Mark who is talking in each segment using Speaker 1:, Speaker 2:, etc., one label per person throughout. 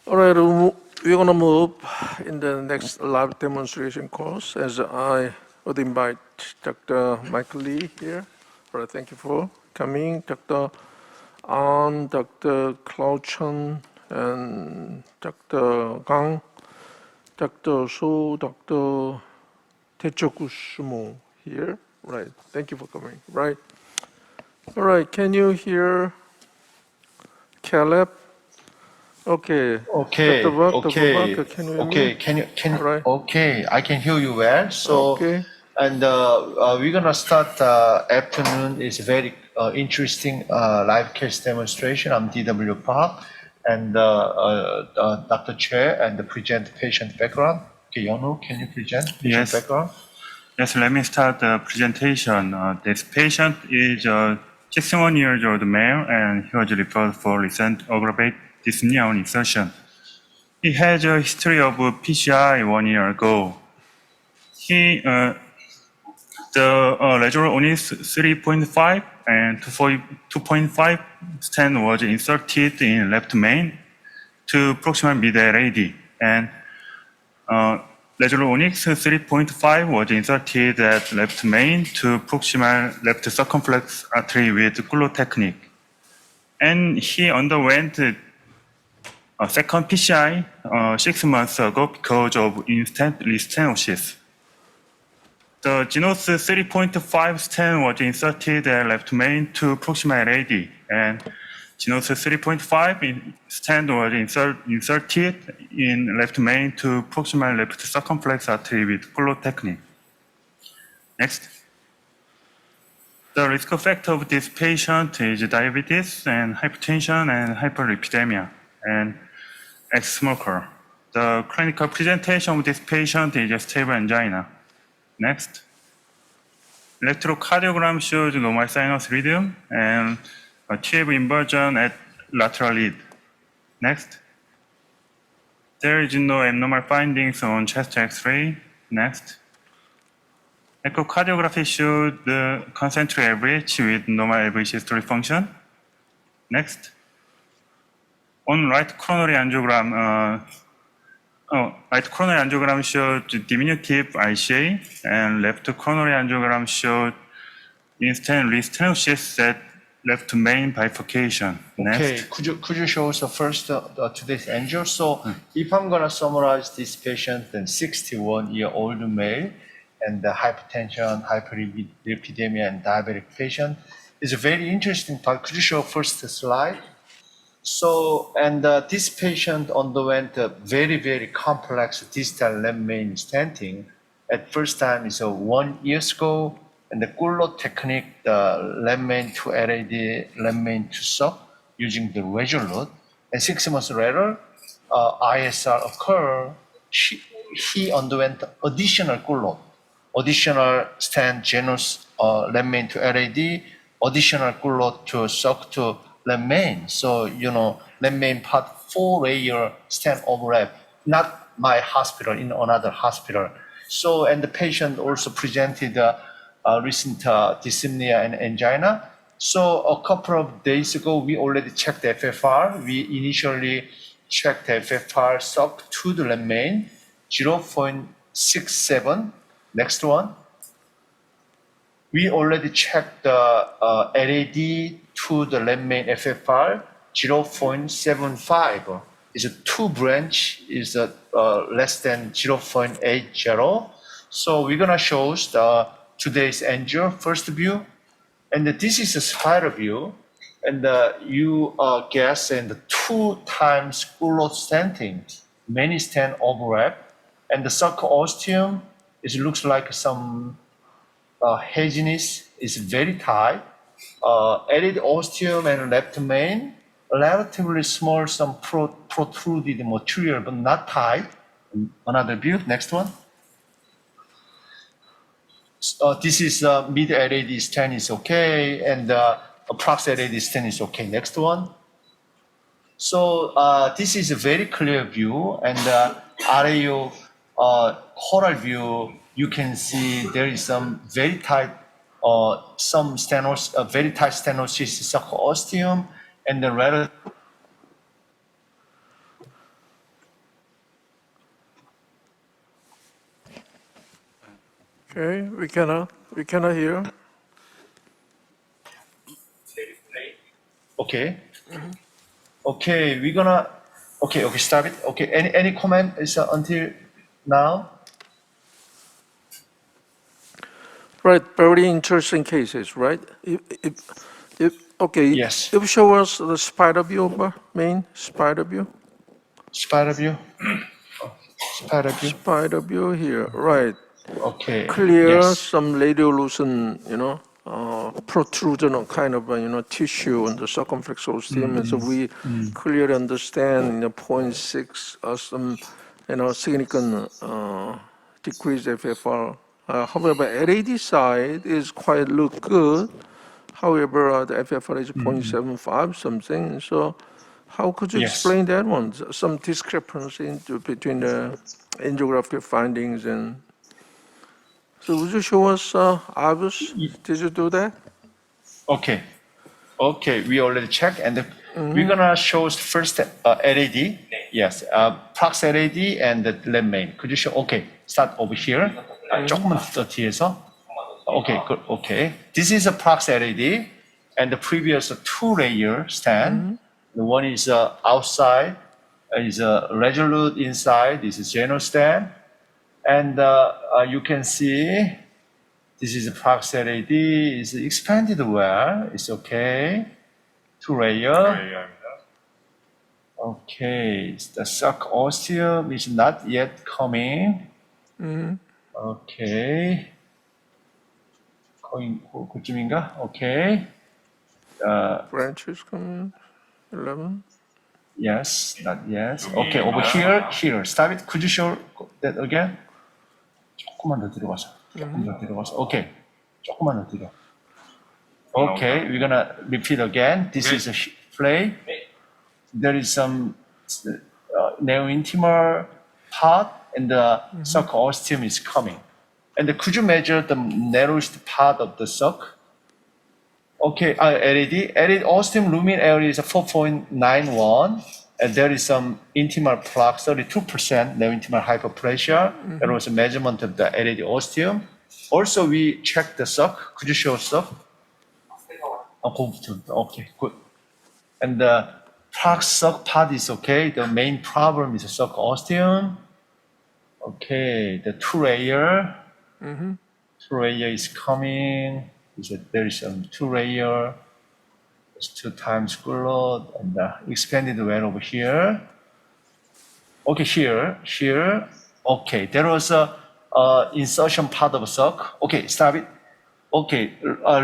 Speaker 1: All right, we're going to move in the next live demonstration course as I would invite Dr. Michael Lee here. All right, thank you for coming, Dr. An, Dr. Claude Chen, and Dr. Gang, Dr. So, Dr. Taechoku Sumo here. Right, thank you for coming. Right. All right, can you hear Caleb? Okay.
Speaker 2: Okay,
Speaker 1: Dr. Buck,
Speaker 2: okay,
Speaker 1: can you hear
Speaker 2: okay.
Speaker 1: me? Right.
Speaker 2: Okay, I can hear you well. So,
Speaker 1: Okay.
Speaker 2: and we're gonna start afternoon. It's very interesting live case demonstration. I'm DW Park, and Dr. Chair and the present patient background. Okay, Yonu, can you present patient background?
Speaker 3: Yes, let me start the presentation. This patient is a 61 years old male and he was referred for recent aggravated dyspnea on insertion. He has a history of PCI 1 year ago. The lateral onus 3.5 and 2.5 stent was inserted in left main to proximal mid LAD, and lateral onyx 3.5 was inserted at left main to proximal left circumflex artery with Gulo technique. And he underwent a second PCI 6 months ago because of instant restenosis. The Genos 3.5 stent was inserted at left main to proximal LAD, and Genos 3.5 stent was inserted in left main to proximal left circumflex artery with Gulo technique. Next. The risk factor of this patient is diabetes and hypertension and hyperlipidemia and ex-smoker. The clinical presentation of this patient is a stable angina. Next. Electrocardiogram shows normal sinus rhythm and a TF inversion at lateral lead. Next. There is no abnormal findings on chest X-ray. Next. Echocardiography showed the concentric average with normal LV systolic function. Next. On right coronary angiogram, right coronary angiogram showed diminutive ICA, and left coronary angiogram showed instant restenosis at left main bifurcation.
Speaker 2: Okay,
Speaker 3: Next.
Speaker 2: could you show us first today's angio? So, if I'm gonna summarize this patient, then 61-year-old male, and the hypertension, hyperlipidemia, and diabetic patient is a very interesting part. Could you show first the slide? So, and this patient underwent a very, very complex distal limb main stenting. At first time is 1 year ago, and the Gulo technique, the limb main to LAD, limb main to suck using the resolute. And 6 months later, ISR occurred. He underwent additional Gulo, additional stent genus limb main to LAD, additional Gulo to suck to limb main. So, you know, limb main part 4-layer stent overlap, not my hospital, in another hospital. So, and the patient also presented recent dyspnea and angina. So a couple of days ago, we already checked the FFR. We initially checked the FFR sub to the limb main, 0.67. Next one. We already checked the LAD to the limb main FFR, 0.75. Is a 2 branch, is less than 0.80. So we're gonna show today's angio first view, and this is a spiral view, and you guess and 2 times Gulo stenting, many stent overlap, and the subaostium looks like some haziness is very tight. LAD ostium and left main, relatively small, some protruded material, but not tight. Another view, next one. This is mid LAD stent is okay, and prox LAD stent is okay. Next one. So this is a very clear view, and RAU coral view, you can see there is some very tight, very tight stenosis subaostium, and the relative.
Speaker 1: Okay, we cannot hear.
Speaker 2: Okay. Okay, okay, stop it. Okay, any comment is until now?
Speaker 1: Right, very interesting cases, right? Okay,
Speaker 2: Yes.
Speaker 1: if you show us the spider view, main spider view.
Speaker 2: Spider view. Spider view.
Speaker 1: Spider view here, right.
Speaker 2: Okay.
Speaker 1: Clear,
Speaker 2: Yes.
Speaker 1: some radiolucent, protrusion or kind of, tissue on the circumflex ostium. And so we clearly understand, 0.6 or some, significant decreased FFR. However, LAD side is quite look good. However, the FFR is 0.75 something. So how could you
Speaker 2: Yes.
Speaker 1: explain that one? Some discrepancy between the angiographic findings and. So would you show us IVUS? Did you do that?
Speaker 2: Okay. Okay, we already checked, and we're gonna show first LAD. Yes, prox LAD and the lab main. Could you show? Okay, start over here. 조금만 더 뒤에서. Okay, good. Okay, this is a prox LAD, and the previous two-layer stent. The one is outside, is resolute inside. This is general stent, and you can see. This is a prox LAD. It's expanded well. It's okay. Two-layer. Okay. The suck ostium is not yet coming. Okay. 거의 그쯤인가? Okay.
Speaker 1: Branches coming, 11.
Speaker 2: Yes, not yet. Okay, over here. Stop it. Could you show that again? 조금만 더 들어가서. 조금 더 들어가서. Okay. 조금만 더 들어. Okay, we're gonna repeat again. This is a play. There is some neo-intimal part, and the suck ostium is coming. And could you measure the narrowest part of the suck? Okay, LAD ostium lumen area is 4.91, and there is some intimal plaque, 32% neo-intimal hyperplasia. There was a measurement of the LAD ostium. Also, we checked the suck. Could you show suck? Okay, good. And the plaque suck part is okay. The main problem is the suck ostium. Okay, the two-layer. Two-layer is coming. There is some two-layer. It's 2 times scleral and expanded well over here. Okay, here. Okay, there was a insertion part of a suck. Okay, stop it. Okay,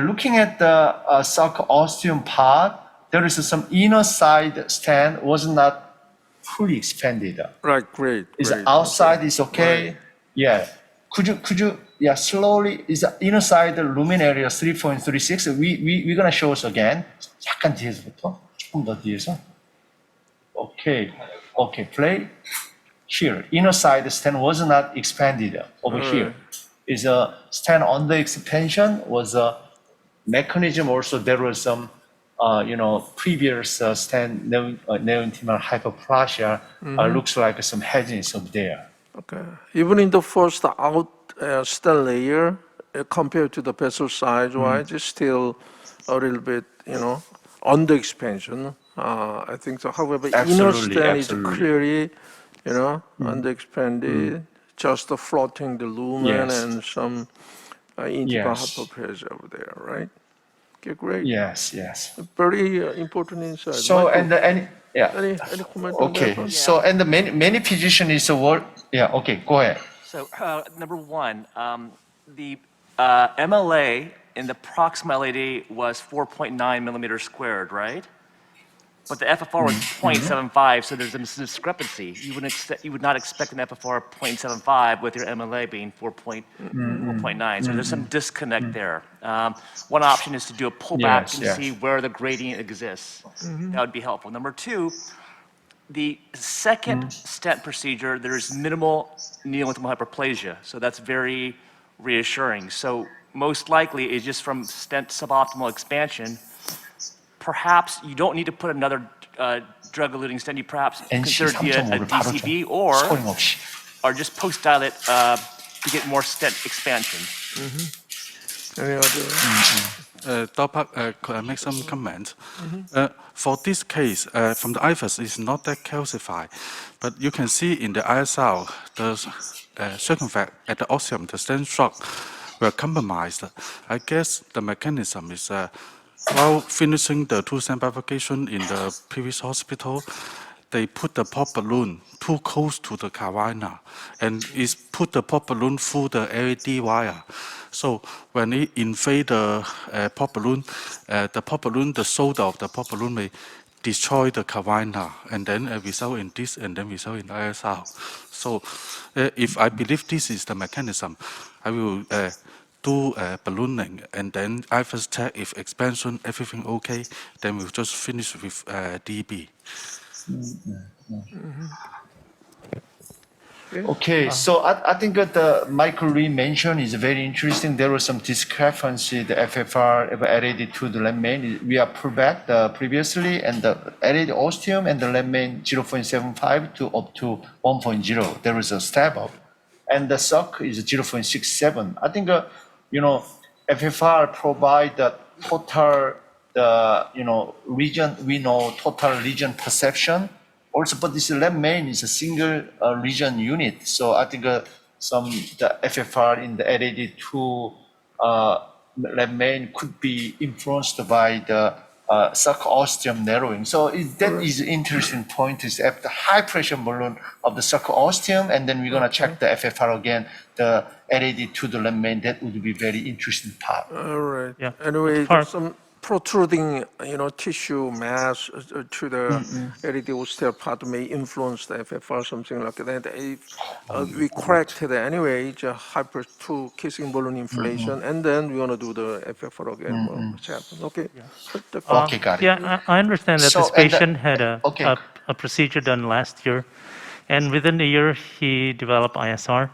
Speaker 2: looking at the suck ostium part, there is some inner side stent was not fully expanded.
Speaker 1: Right, great.
Speaker 2: Is
Speaker 1: great.
Speaker 2: outside is okay?
Speaker 1: Right.
Speaker 2: Yeah. Could you slowly is the inner side lumen area 3.36. We're gonna show us again. 약간 뒤에서부터 조금 더 뒤에서. Okay, play. Here, inner side stent was not expanded. Over here is a stent under expansion was a mechanism. Also, there was some, previous stent neo-intimal hyperplasia. Looks like some hedges up there.
Speaker 1: Okay. Even in the first out stent layer, compared to the vessel size, right, it's still a little bit, under expansion. I think so. However, inner stent is clearly, under expanded, just floating the lumen and some intimal hyperplasia over there, right? Okay, great.
Speaker 2: Yes.
Speaker 1: Very important insight.
Speaker 2: So
Speaker 1: Michael,
Speaker 2: any
Speaker 1: comment on that
Speaker 2: okay.
Speaker 1: one?
Speaker 2: So and the many physician is a word. Yeah. Okay. Go ahead.
Speaker 4: So, number one, the MLA in the proximal LAD was 4.9 millimeters squared, right? But the FFR was 0.75, so there's a discrepancy. You would not expect an FFR of 0.75 with your MLA being 4.9. So there's some disconnect there. One option is to do a pullback and see where the gradient exists. That would be helpful. Number two, the second stent procedure, there's minimal neointimal hyperplasia, so that's very reassuring. So most likely it's just from stent suboptimal expansion. Perhaps you don't need to put another drug-eluting stent. You perhaps consider a DCB or just post-dilate to get more stent expansion.
Speaker 1: Any other?
Speaker 5: Could I make some comment? For this case, from the IVUS, it's not that calcified, but you can see in the ISR, the circumflex at the ostium, the stent shock were compromised. I guess the mechanism is while finishing the two-stent bifurcation in the previous hospital, they put the pop balloon too close to the carina and is put the pop balloon through the LED wire. So when it inflate the pop balloon, the solder of the pop balloon may destroy the carina and then result in this and then result in ISR. So if I believe this is the mechanism, I will do ballooning and then I first check if expansion, everything okay, then we'll just finish with DB.
Speaker 2: Okay, so I think that the Michael Lee mentioned is very interesting. There was some discrepancy, the FFR added to the lamp main. We are pullback previously, and the added ostium and the lamp main 0.75 to up to 1.0. There was a step up, and the suck is 0.67. I think FFR provide the total region. We know total region perception. Also, but this lamp main is a single region unit. So I think the FFR in the LAD2 lamp main could be influenced by the subostium narrowing. So that is interesting point is at the high pressure balloon of the subostium, and then we're gonna check the FFR again, the LAD2 the lamp main. That would be very interesting part.
Speaker 1: All right.
Speaker 6: Yeah.
Speaker 1: Anyway,
Speaker 6: Part-
Speaker 1: there's some protruding, tissue mass to the LED osteopart may influence the FFR, something like that. If we corrected anyway, it's a hyper two kissing balloon inflation, and then we want to do the FFR again. Well, what's happened? Okay.
Speaker 2: Okay, got it.
Speaker 6: Yeah, I understand that
Speaker 2: So,
Speaker 6: this
Speaker 2: and the-
Speaker 6: patient had
Speaker 2: okay.
Speaker 6: a procedure done last year, and within a year he developed ISR.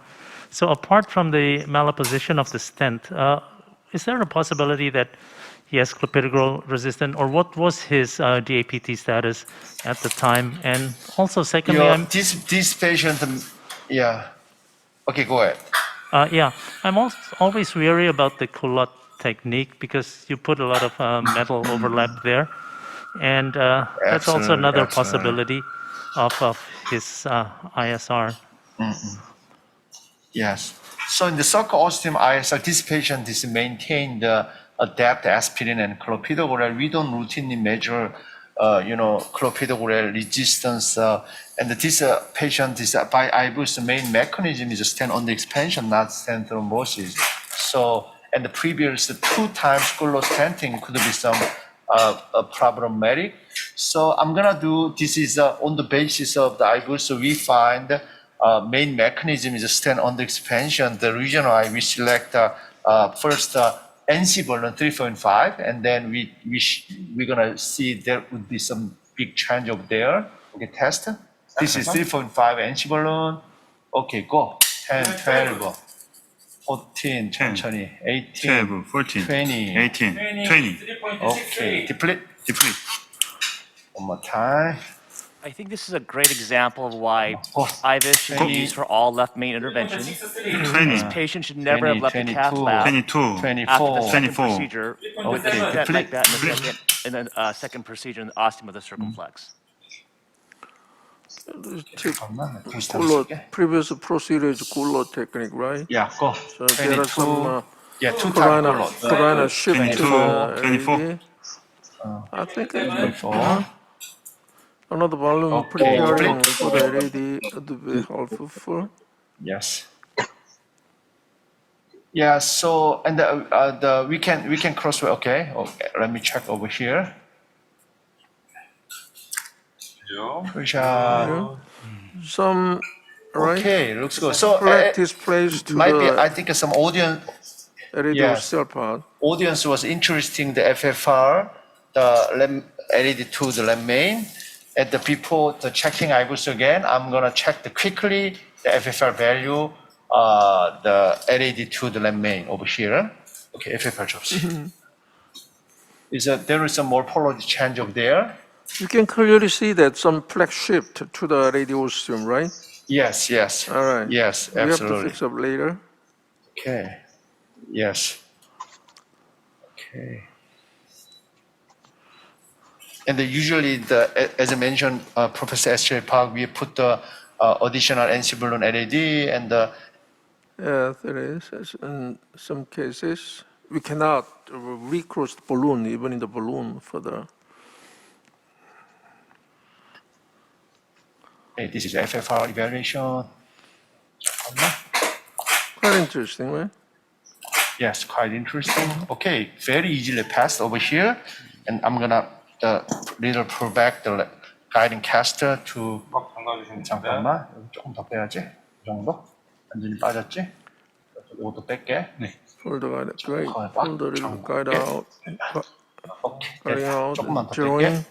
Speaker 6: So apart from the malposition of the stent, is there a possibility that he has clopidogrel resistant, or what was his DAPT status at the time? And also, secondly,
Speaker 2: This patient, yeah. Okay, go ahead.
Speaker 6: yeah, I'm always wary about the culotte technique because you put a lot of metal overlap there, and that's also
Speaker 2: Excellent,
Speaker 6: another
Speaker 2: excellent.
Speaker 6: possibility of his ISR.
Speaker 2: Yes. So in the subostium ISR, this patient is maintained adapt aspirin and clopidogrel. We don't routinely measure, clopidogrel resistance. And this patient is by IVUS, the main mechanism is a stent on the expansion, not stent thrombosis. So, and the previous 2 times stenting could be some problematic. So I'm gonna do, this is on the basis of the IVUS, so we find main mechanism is a stent on the expansion. The reason why we select first NC balloon 3.5, and then we're gonna see there would be some big change over there. Okay, test. This is 3.5 NC balloon. Okay, go. 10, 12, 14, 천천히, 18,
Speaker 3: 12, 14,
Speaker 2: 20.
Speaker 3: 18, 20.
Speaker 2: Okay, deplete.
Speaker 3: Deplete.
Speaker 2: One more time.
Speaker 4: I think this is a great example of why
Speaker 2: Oh,
Speaker 4: IVUS should be
Speaker 2: 20.
Speaker 4: used for all left main intervention.
Speaker 3: 20,
Speaker 4: Patient should never have
Speaker 2: 20,
Speaker 4: left the cath
Speaker 2: 22,
Speaker 4: lab
Speaker 3: 22,
Speaker 4: after the
Speaker 2: 24.
Speaker 4: second
Speaker 3: 24.
Speaker 4: procedure with a
Speaker 2: Okay,
Speaker 4: stent like that
Speaker 2: deplete.
Speaker 4: in the second procedure in the ostium of the circumflex.
Speaker 2: 잠깐만, 다시
Speaker 1: Gulo,
Speaker 2: 해볼게.
Speaker 1: previous procedure is Gulo technique, right?
Speaker 2: Yeah, go.
Speaker 1: So there are some
Speaker 2: 22. Yeah, 2 times colon.
Speaker 1: Corona shift to
Speaker 3: 24,
Speaker 1: the
Speaker 3: 24.
Speaker 1: LED. I think it's
Speaker 2: 24.
Speaker 1: another volume
Speaker 2: Okay.
Speaker 1: preparing for the LED would be helpful.
Speaker 2: Yes. Yeah. So and we can cross. Okay. Let me check over here. Push-up.
Speaker 1: Some, right?
Speaker 2: Okay, looks good. So
Speaker 1: Practice place to
Speaker 2: might be. I
Speaker 1: the
Speaker 2: think some audience yes.
Speaker 1: osteopart.
Speaker 2: audience was interesting. The FFR, the LED to the lamp main. At the before the checking IVUS again, I'm gonna check quickly the FFR value, the LED to the lamp main over here. Okay, FFR jobs. There is some morphology change over there?
Speaker 1: You can clearly see that some flex shift to the radial ostium, right?
Speaker 2: Yes, yes.
Speaker 1: All right.
Speaker 2: Yes,
Speaker 1: We have to
Speaker 2: absolutely.
Speaker 1: fix up later.
Speaker 2: Okay. Yes. Okay. And usually, as I mentioned, Professor S.J. Park, we put the additional NC balloon LAD and the
Speaker 1: Yeah, there is. As in some cases, we cannot recross the balloon, even in the balloon further.
Speaker 2: this is FFR evaluation.
Speaker 1: Quite interesting, right?
Speaker 2: Yes, quite interesting. Okay, very easily passed over here, and I'm gonna little pull back the guiding caster to. 잠깐만, 여기 조금 더 빼야지. 이 정도. 완전히 빠졌지? 이것도 뺄게. 네.
Speaker 1: Pull the guide, great.
Speaker 2: 빡,
Speaker 1: Pull the little
Speaker 2: 잠깐.
Speaker 1: guide out,
Speaker 2: 오케이.
Speaker 1: guiding out,
Speaker 2: 조금만 더
Speaker 1: zeroing.
Speaker 2: 뺄게.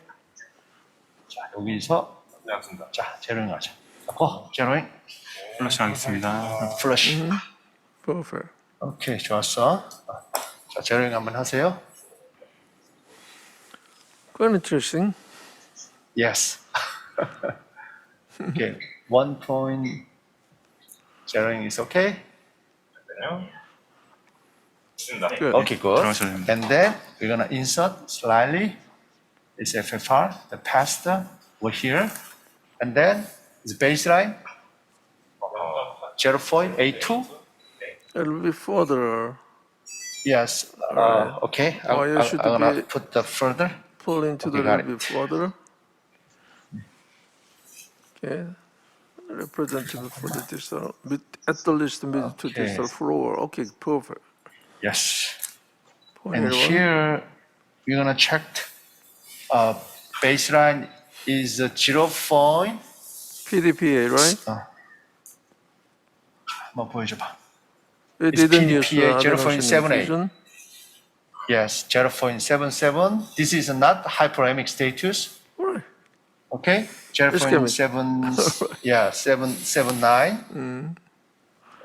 Speaker 2: 자, 여기서. 자, 제로잉 하자. 고, 제로잉.
Speaker 3: 플러시 하겠습니다.
Speaker 2: 플러시.
Speaker 1: Perfect.
Speaker 2: 오케이, 좋았어. 자, 제로잉 한번 하세요.
Speaker 1: Quite interesting.
Speaker 2: Yes. Okay, 1 point zeroing is okay.
Speaker 1: Good.
Speaker 2: Okay, good.
Speaker 3: 들어가셔야 됩니다.
Speaker 2: And then we're gonna insert slightly. It's FFR, the pastor over here, and then the baseline 0.82.
Speaker 1: A little bit further.
Speaker 2: Yes. Okay.
Speaker 1: Oh, you
Speaker 2: I'm
Speaker 1: should
Speaker 2: gonna
Speaker 1: be-
Speaker 2: put the further.
Speaker 1: Pull into
Speaker 2: Okay,
Speaker 1: the
Speaker 2: got
Speaker 1: little bit further. Okay. Representative for the distal, at the least mid to
Speaker 2: Okay.
Speaker 1: distal floor. Okay, perfect.
Speaker 2: Yes.
Speaker 1: Point
Speaker 2: And
Speaker 1: 81.
Speaker 2: here we're gonna check. Baseline is 0.
Speaker 1: PDPA, right?
Speaker 2: 한번 보여줘봐.
Speaker 1: We
Speaker 2: It's
Speaker 1: didn't use
Speaker 2: PDPA
Speaker 1: adenosine
Speaker 2: 0.78.
Speaker 1: infusion.
Speaker 2: Yes, 0.77. This is not hyperemic status.
Speaker 1: Right.
Speaker 2: Okay,
Speaker 1: Ischemic.
Speaker 2: 0.7, yeah, 779.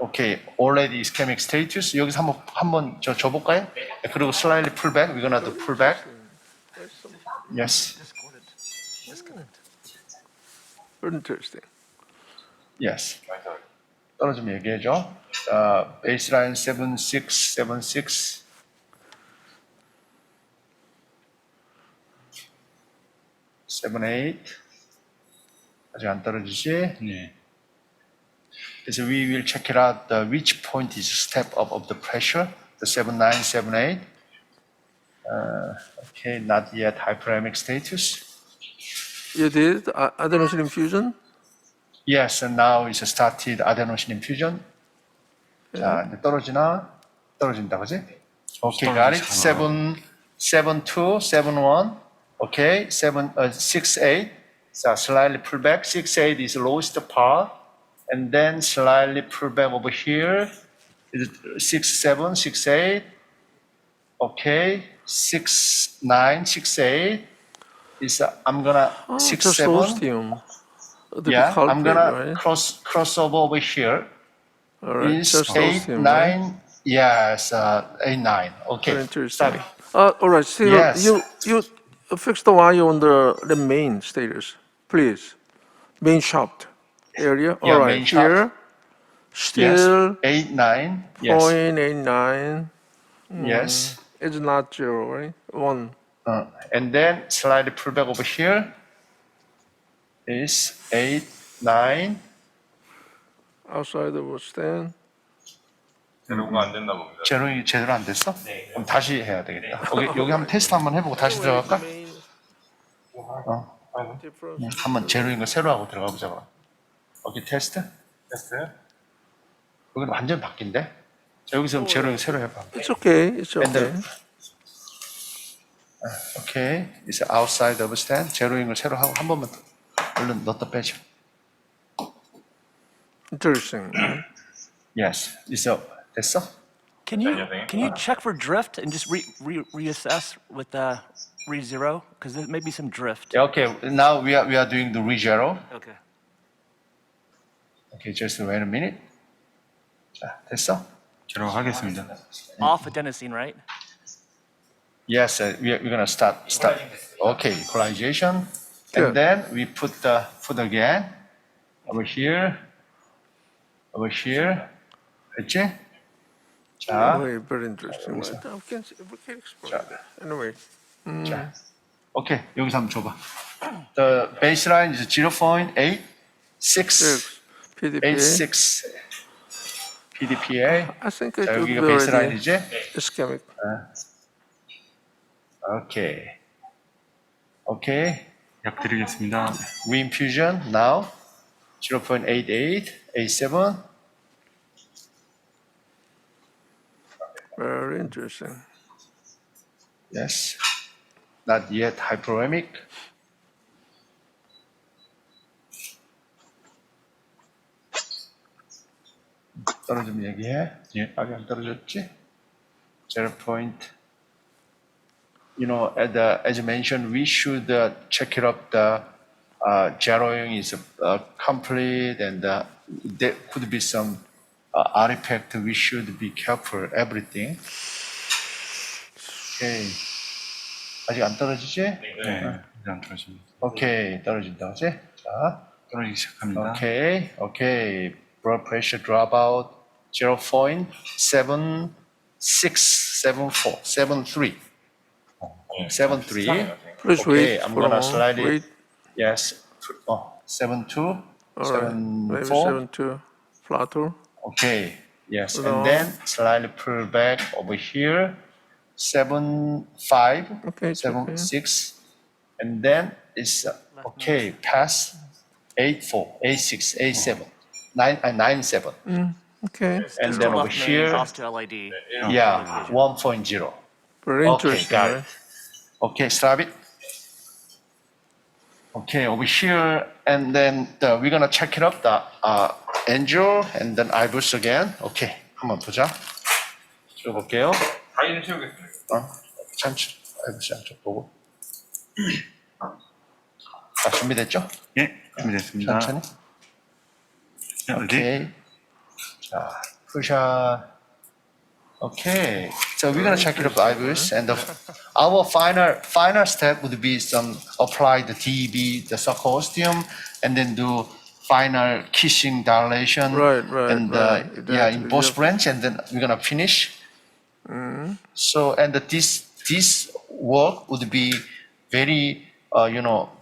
Speaker 2: Okay, already ischemic status. 여기서 한번 줘볼까요? 그리고 slightly pull back. We're gonna do pull back. Yes,
Speaker 1: Very interesting.
Speaker 2: yes. 떨어지면 얘기해줘. Baseline 7676. 78. 아직 안 떨어지지?
Speaker 3: 네.
Speaker 2: So we will check it out. Which point is step up of the pressure? The 79, 78. Okay, not yet hyperemic status.
Speaker 1: You did adenosine infusion?
Speaker 2: Yes, and now it's started adenosine infusion. 자, 이제 떨어진다, 그지? Okay, got it. 7.2, 7.1. Okay, 6.8. So slightly pull back. 6.8 is lowest part. And then slightly pull back over here. 6.7, 6.8. Okay, 6.9, 6.8. Is I'm gonna
Speaker 1: Oh,
Speaker 2: 6.7.
Speaker 1: just ostium. The
Speaker 2: Yeah, I'm
Speaker 1: culprit,
Speaker 2: gonna
Speaker 1: right?
Speaker 2: cross over here.
Speaker 1: All right,
Speaker 2: Is
Speaker 1: just
Speaker 2: 8,
Speaker 1: ostium,
Speaker 2: 9.
Speaker 1: right?
Speaker 2: Yes, 8, 9.
Speaker 1: Very
Speaker 2: Okay,
Speaker 1: interesting.
Speaker 2: stop it.
Speaker 1: All right, still,
Speaker 2: Yes.
Speaker 1: you fix the wire on the main status, please. Main shaft area.
Speaker 2: Yeah,
Speaker 1: All right,
Speaker 2: main shaft.
Speaker 1: here,
Speaker 2: Yes,
Speaker 1: still
Speaker 2: 8, 9. Yes,
Speaker 1: 0.89.
Speaker 2: yes.
Speaker 1: It's not 0, right? 1.
Speaker 2: And then slightly pull back over here. Is 8, 9.
Speaker 1: Outside of stand.
Speaker 7: 제로가 안 됐나 봅니다.
Speaker 2: 제대로 안 됐어? 그럼 다시 해야 되겠다. 여기 한번 테스트 한번 해보고 다시 들어갈까?
Speaker 1: Difference.
Speaker 2: 한번 제로인 거 새로 하고 들어가 보자. 오케이, 테스트?
Speaker 7: 됐어요?
Speaker 2: 여기는 완전 바뀐데? 자, 여기서 그럼 제로인 거 새로 해봐.
Speaker 1: It's okay. It's
Speaker 2: And
Speaker 1: okay.
Speaker 2: 오케이, it's outside of stand. 제로인 걸 새로 하고 한 번만 더. 얼른 넣었다 빼줘.
Speaker 1: Interesting.
Speaker 2: Yes, 됐어?
Speaker 4: Can you check for drift and just reassess with re-zero? Because there may be some drift.
Speaker 2: Yeah, okay, now we are doing the re-zero.
Speaker 4: Okay.
Speaker 2: Okay, just wait a minute. 자, 됐어?
Speaker 3: 제로 하겠습니다.
Speaker 4: Off adenosine, right?
Speaker 2: Yes, we're gonna start. Okay, equalization,
Speaker 1: Good.
Speaker 2: and then we put the foot again over here, 됐지? 자,
Speaker 1: Very, very interesting. Well, we can explore that. Anyway,
Speaker 2: 자, 오케이. 여기서 한번 줘봐. The baseline is 0.86.
Speaker 1: six PDPA.
Speaker 2: 86 PDPA.
Speaker 1: I think it
Speaker 2: 자,
Speaker 1: would be
Speaker 2: 여기가
Speaker 1: already
Speaker 2: 베이스라인이지?
Speaker 1: ischemic.
Speaker 2: 오케이. 오케이.
Speaker 3: 약 드리겠습니다.
Speaker 2: Reinfusion now 0.88, 87.
Speaker 1: Very interesting.
Speaker 2: Yes. Not yet hyperemic. 떨어지면 얘기해.
Speaker 3: 예.
Speaker 2: 아직 안 떨어졌지? 0. As mentioned, we should check it up. The zeroing is complete, and there could be some artifact. We should be careful. Everything. Okay. 아직 안 떨어지지?
Speaker 3: 네. 이제 안 떨어집니다.
Speaker 2: 오케이, 떨어진다, 그지? 자,
Speaker 3: 떨어지기 시작합니다.
Speaker 2: 오케이. Blood pressure drop out 0.7674, 73. 73.
Speaker 1: Please
Speaker 2: Okay,
Speaker 1: wait
Speaker 2: I'm
Speaker 1: for
Speaker 2: gonna
Speaker 1: a
Speaker 2: slide
Speaker 1: moment.
Speaker 2: it.
Speaker 1: Wait.
Speaker 2: Yes. 72,
Speaker 1: All right. Maybe
Speaker 2: 74.
Speaker 1: 7-2 plateau.
Speaker 2: Okay. Yes.
Speaker 1: No.
Speaker 2: And then slightly pull back over here. 75,
Speaker 1: Okay, it's
Speaker 2: 76. And then it's okay. Pass 84, 86, 87, 97.
Speaker 1: Okay.
Speaker 2: And
Speaker 4: Just
Speaker 2: then
Speaker 4: go
Speaker 2: over
Speaker 4: left main,
Speaker 2: here,
Speaker 4: off to LID.
Speaker 2: yeah, 1.0.
Speaker 1: Very
Speaker 2: Okay,
Speaker 1: interesting.
Speaker 2: got
Speaker 1: right?
Speaker 2: it. Okay, stop it. Okay, over here, and then we're gonna check it up, the angio, and then IVUS again. Okay, 한번 보자. 들어볼게요.
Speaker 7: 다리는 채우겠습니다.
Speaker 2: 잠시, IVUS 안쪽 보고. 준비됐죠?
Speaker 3: 예, 준비됐습니다.
Speaker 2: 천천히.
Speaker 3: 자, 어디?
Speaker 2: Okay. 자, push-up. Okay, so we're gonna check it up IVUS, and our final step would be some apply the DEB, the sarcosteum, and then do final kissing dilation.
Speaker 1: Right,
Speaker 2: And
Speaker 1: right.
Speaker 2: yeah, in
Speaker 1: Exactly.
Speaker 2: both
Speaker 1: Yep.
Speaker 2: branch, and then we're gonna finish. So and this work would be very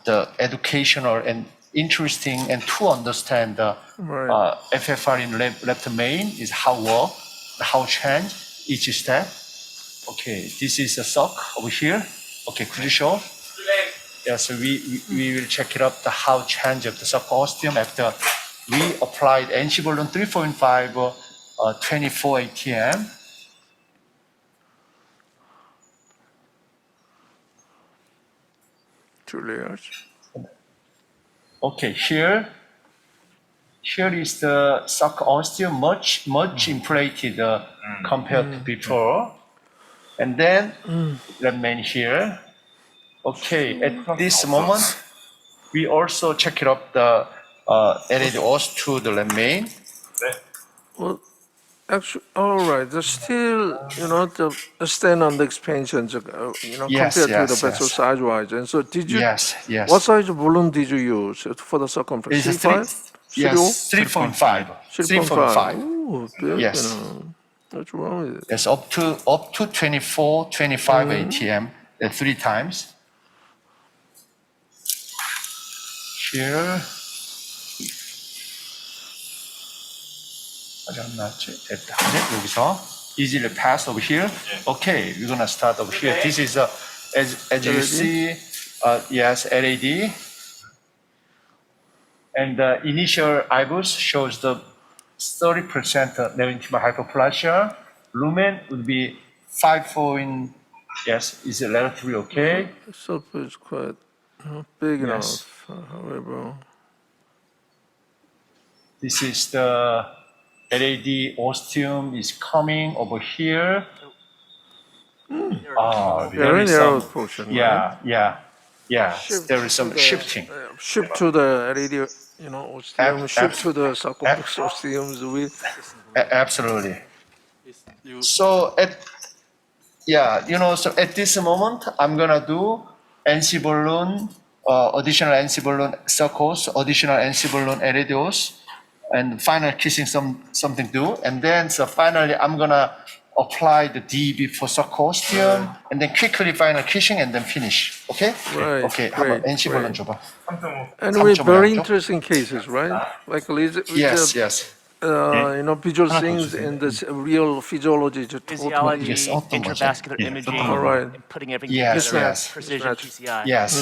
Speaker 2: the educational and interesting, and to understand the
Speaker 1: Right.
Speaker 2: FFR in left main is how work, how change each step. Okay, this is a sock over here. Okay, crucial. Yeah, so we will check it up the how change of the sarcosteum after we applied NC balloon 3.5 24 ATM.
Speaker 1: Two layers.
Speaker 2: Okay, here is the sarcosteum much inflated compared to before, and then remain here. Okay, at this moment, we also check it up the LADOS to the remain.
Speaker 1: Well, actually, all right. There's still, the stand on the expansions,
Speaker 2: Yes,
Speaker 1: compared to
Speaker 2: yes,
Speaker 1: the vessel
Speaker 2: yes.
Speaker 1: size-wise. And so, did you?
Speaker 2: Yes, yes.
Speaker 1: What size balloon did you use for the circumference?
Speaker 2: It's a three,
Speaker 1: 3.5?
Speaker 2: yes, 3.5. 3.5.
Speaker 1: Ooh, big,
Speaker 2: Yes.
Speaker 1: What's wrong with it?
Speaker 2: Yes, up to 24, 25 ATM, 3 times. Here. 아직 안 나왔지? 됐다. 네, 여기서 easily pass over here. Okay, we're gonna start over here. This is as you
Speaker 1: LAD?
Speaker 2: see, yes, LAD. And the initial IVUS shows the 30% neointimal hyperplasia. Lumen would be 5. Yes, is relatively okay.
Speaker 1: The surface is quite big
Speaker 2: Yes.
Speaker 1: enough. However,
Speaker 2: This is the LAD ostium is coming over here. There
Speaker 1: very
Speaker 2: is
Speaker 1: narrow
Speaker 2: some,
Speaker 1: portion. Right?
Speaker 2: yeah.
Speaker 1: Shift
Speaker 2: There is some
Speaker 1: to the-
Speaker 2: shifting.
Speaker 1: Shift to the LAD, ostium. Shift to the sarcoplex
Speaker 2: ab-
Speaker 1: ostiums with.
Speaker 2: Absolutely.
Speaker 5: You,
Speaker 2: So so at this moment, I'm gonna do NC balloon, additional NC balloon circles, additional NC balloon LADOS, and final kissing something do. And then so finally, I'm gonna apply the DB for subcosteum, and then quickly final kissing, and then finish. Okay?
Speaker 1: Right,
Speaker 2: Okay, 한번
Speaker 1: great,
Speaker 2: NC 발론
Speaker 1: great.
Speaker 2: 줘봐.
Speaker 1: And with
Speaker 2: 3.5
Speaker 1: very
Speaker 2: 죠?
Speaker 1: interesting cases, right? Like with
Speaker 2: Yes,
Speaker 1: the,
Speaker 2: yes.
Speaker 1: visual
Speaker 3: 하나 더
Speaker 1: things
Speaker 3: 주세요.
Speaker 1: and the real physiology. Totally.
Speaker 4: Physiology,
Speaker 2: Yes, 어떤 거죠?
Speaker 4: intravascular
Speaker 3: 예,
Speaker 4: imaging,
Speaker 3: 어떤
Speaker 1: All
Speaker 3: 거.
Speaker 1: right.
Speaker 4: and putting everything
Speaker 2: Yes,
Speaker 4: together.
Speaker 2: yes.
Speaker 4: Precision
Speaker 1: Mismatch.
Speaker 4: PCI.
Speaker 2: Yes.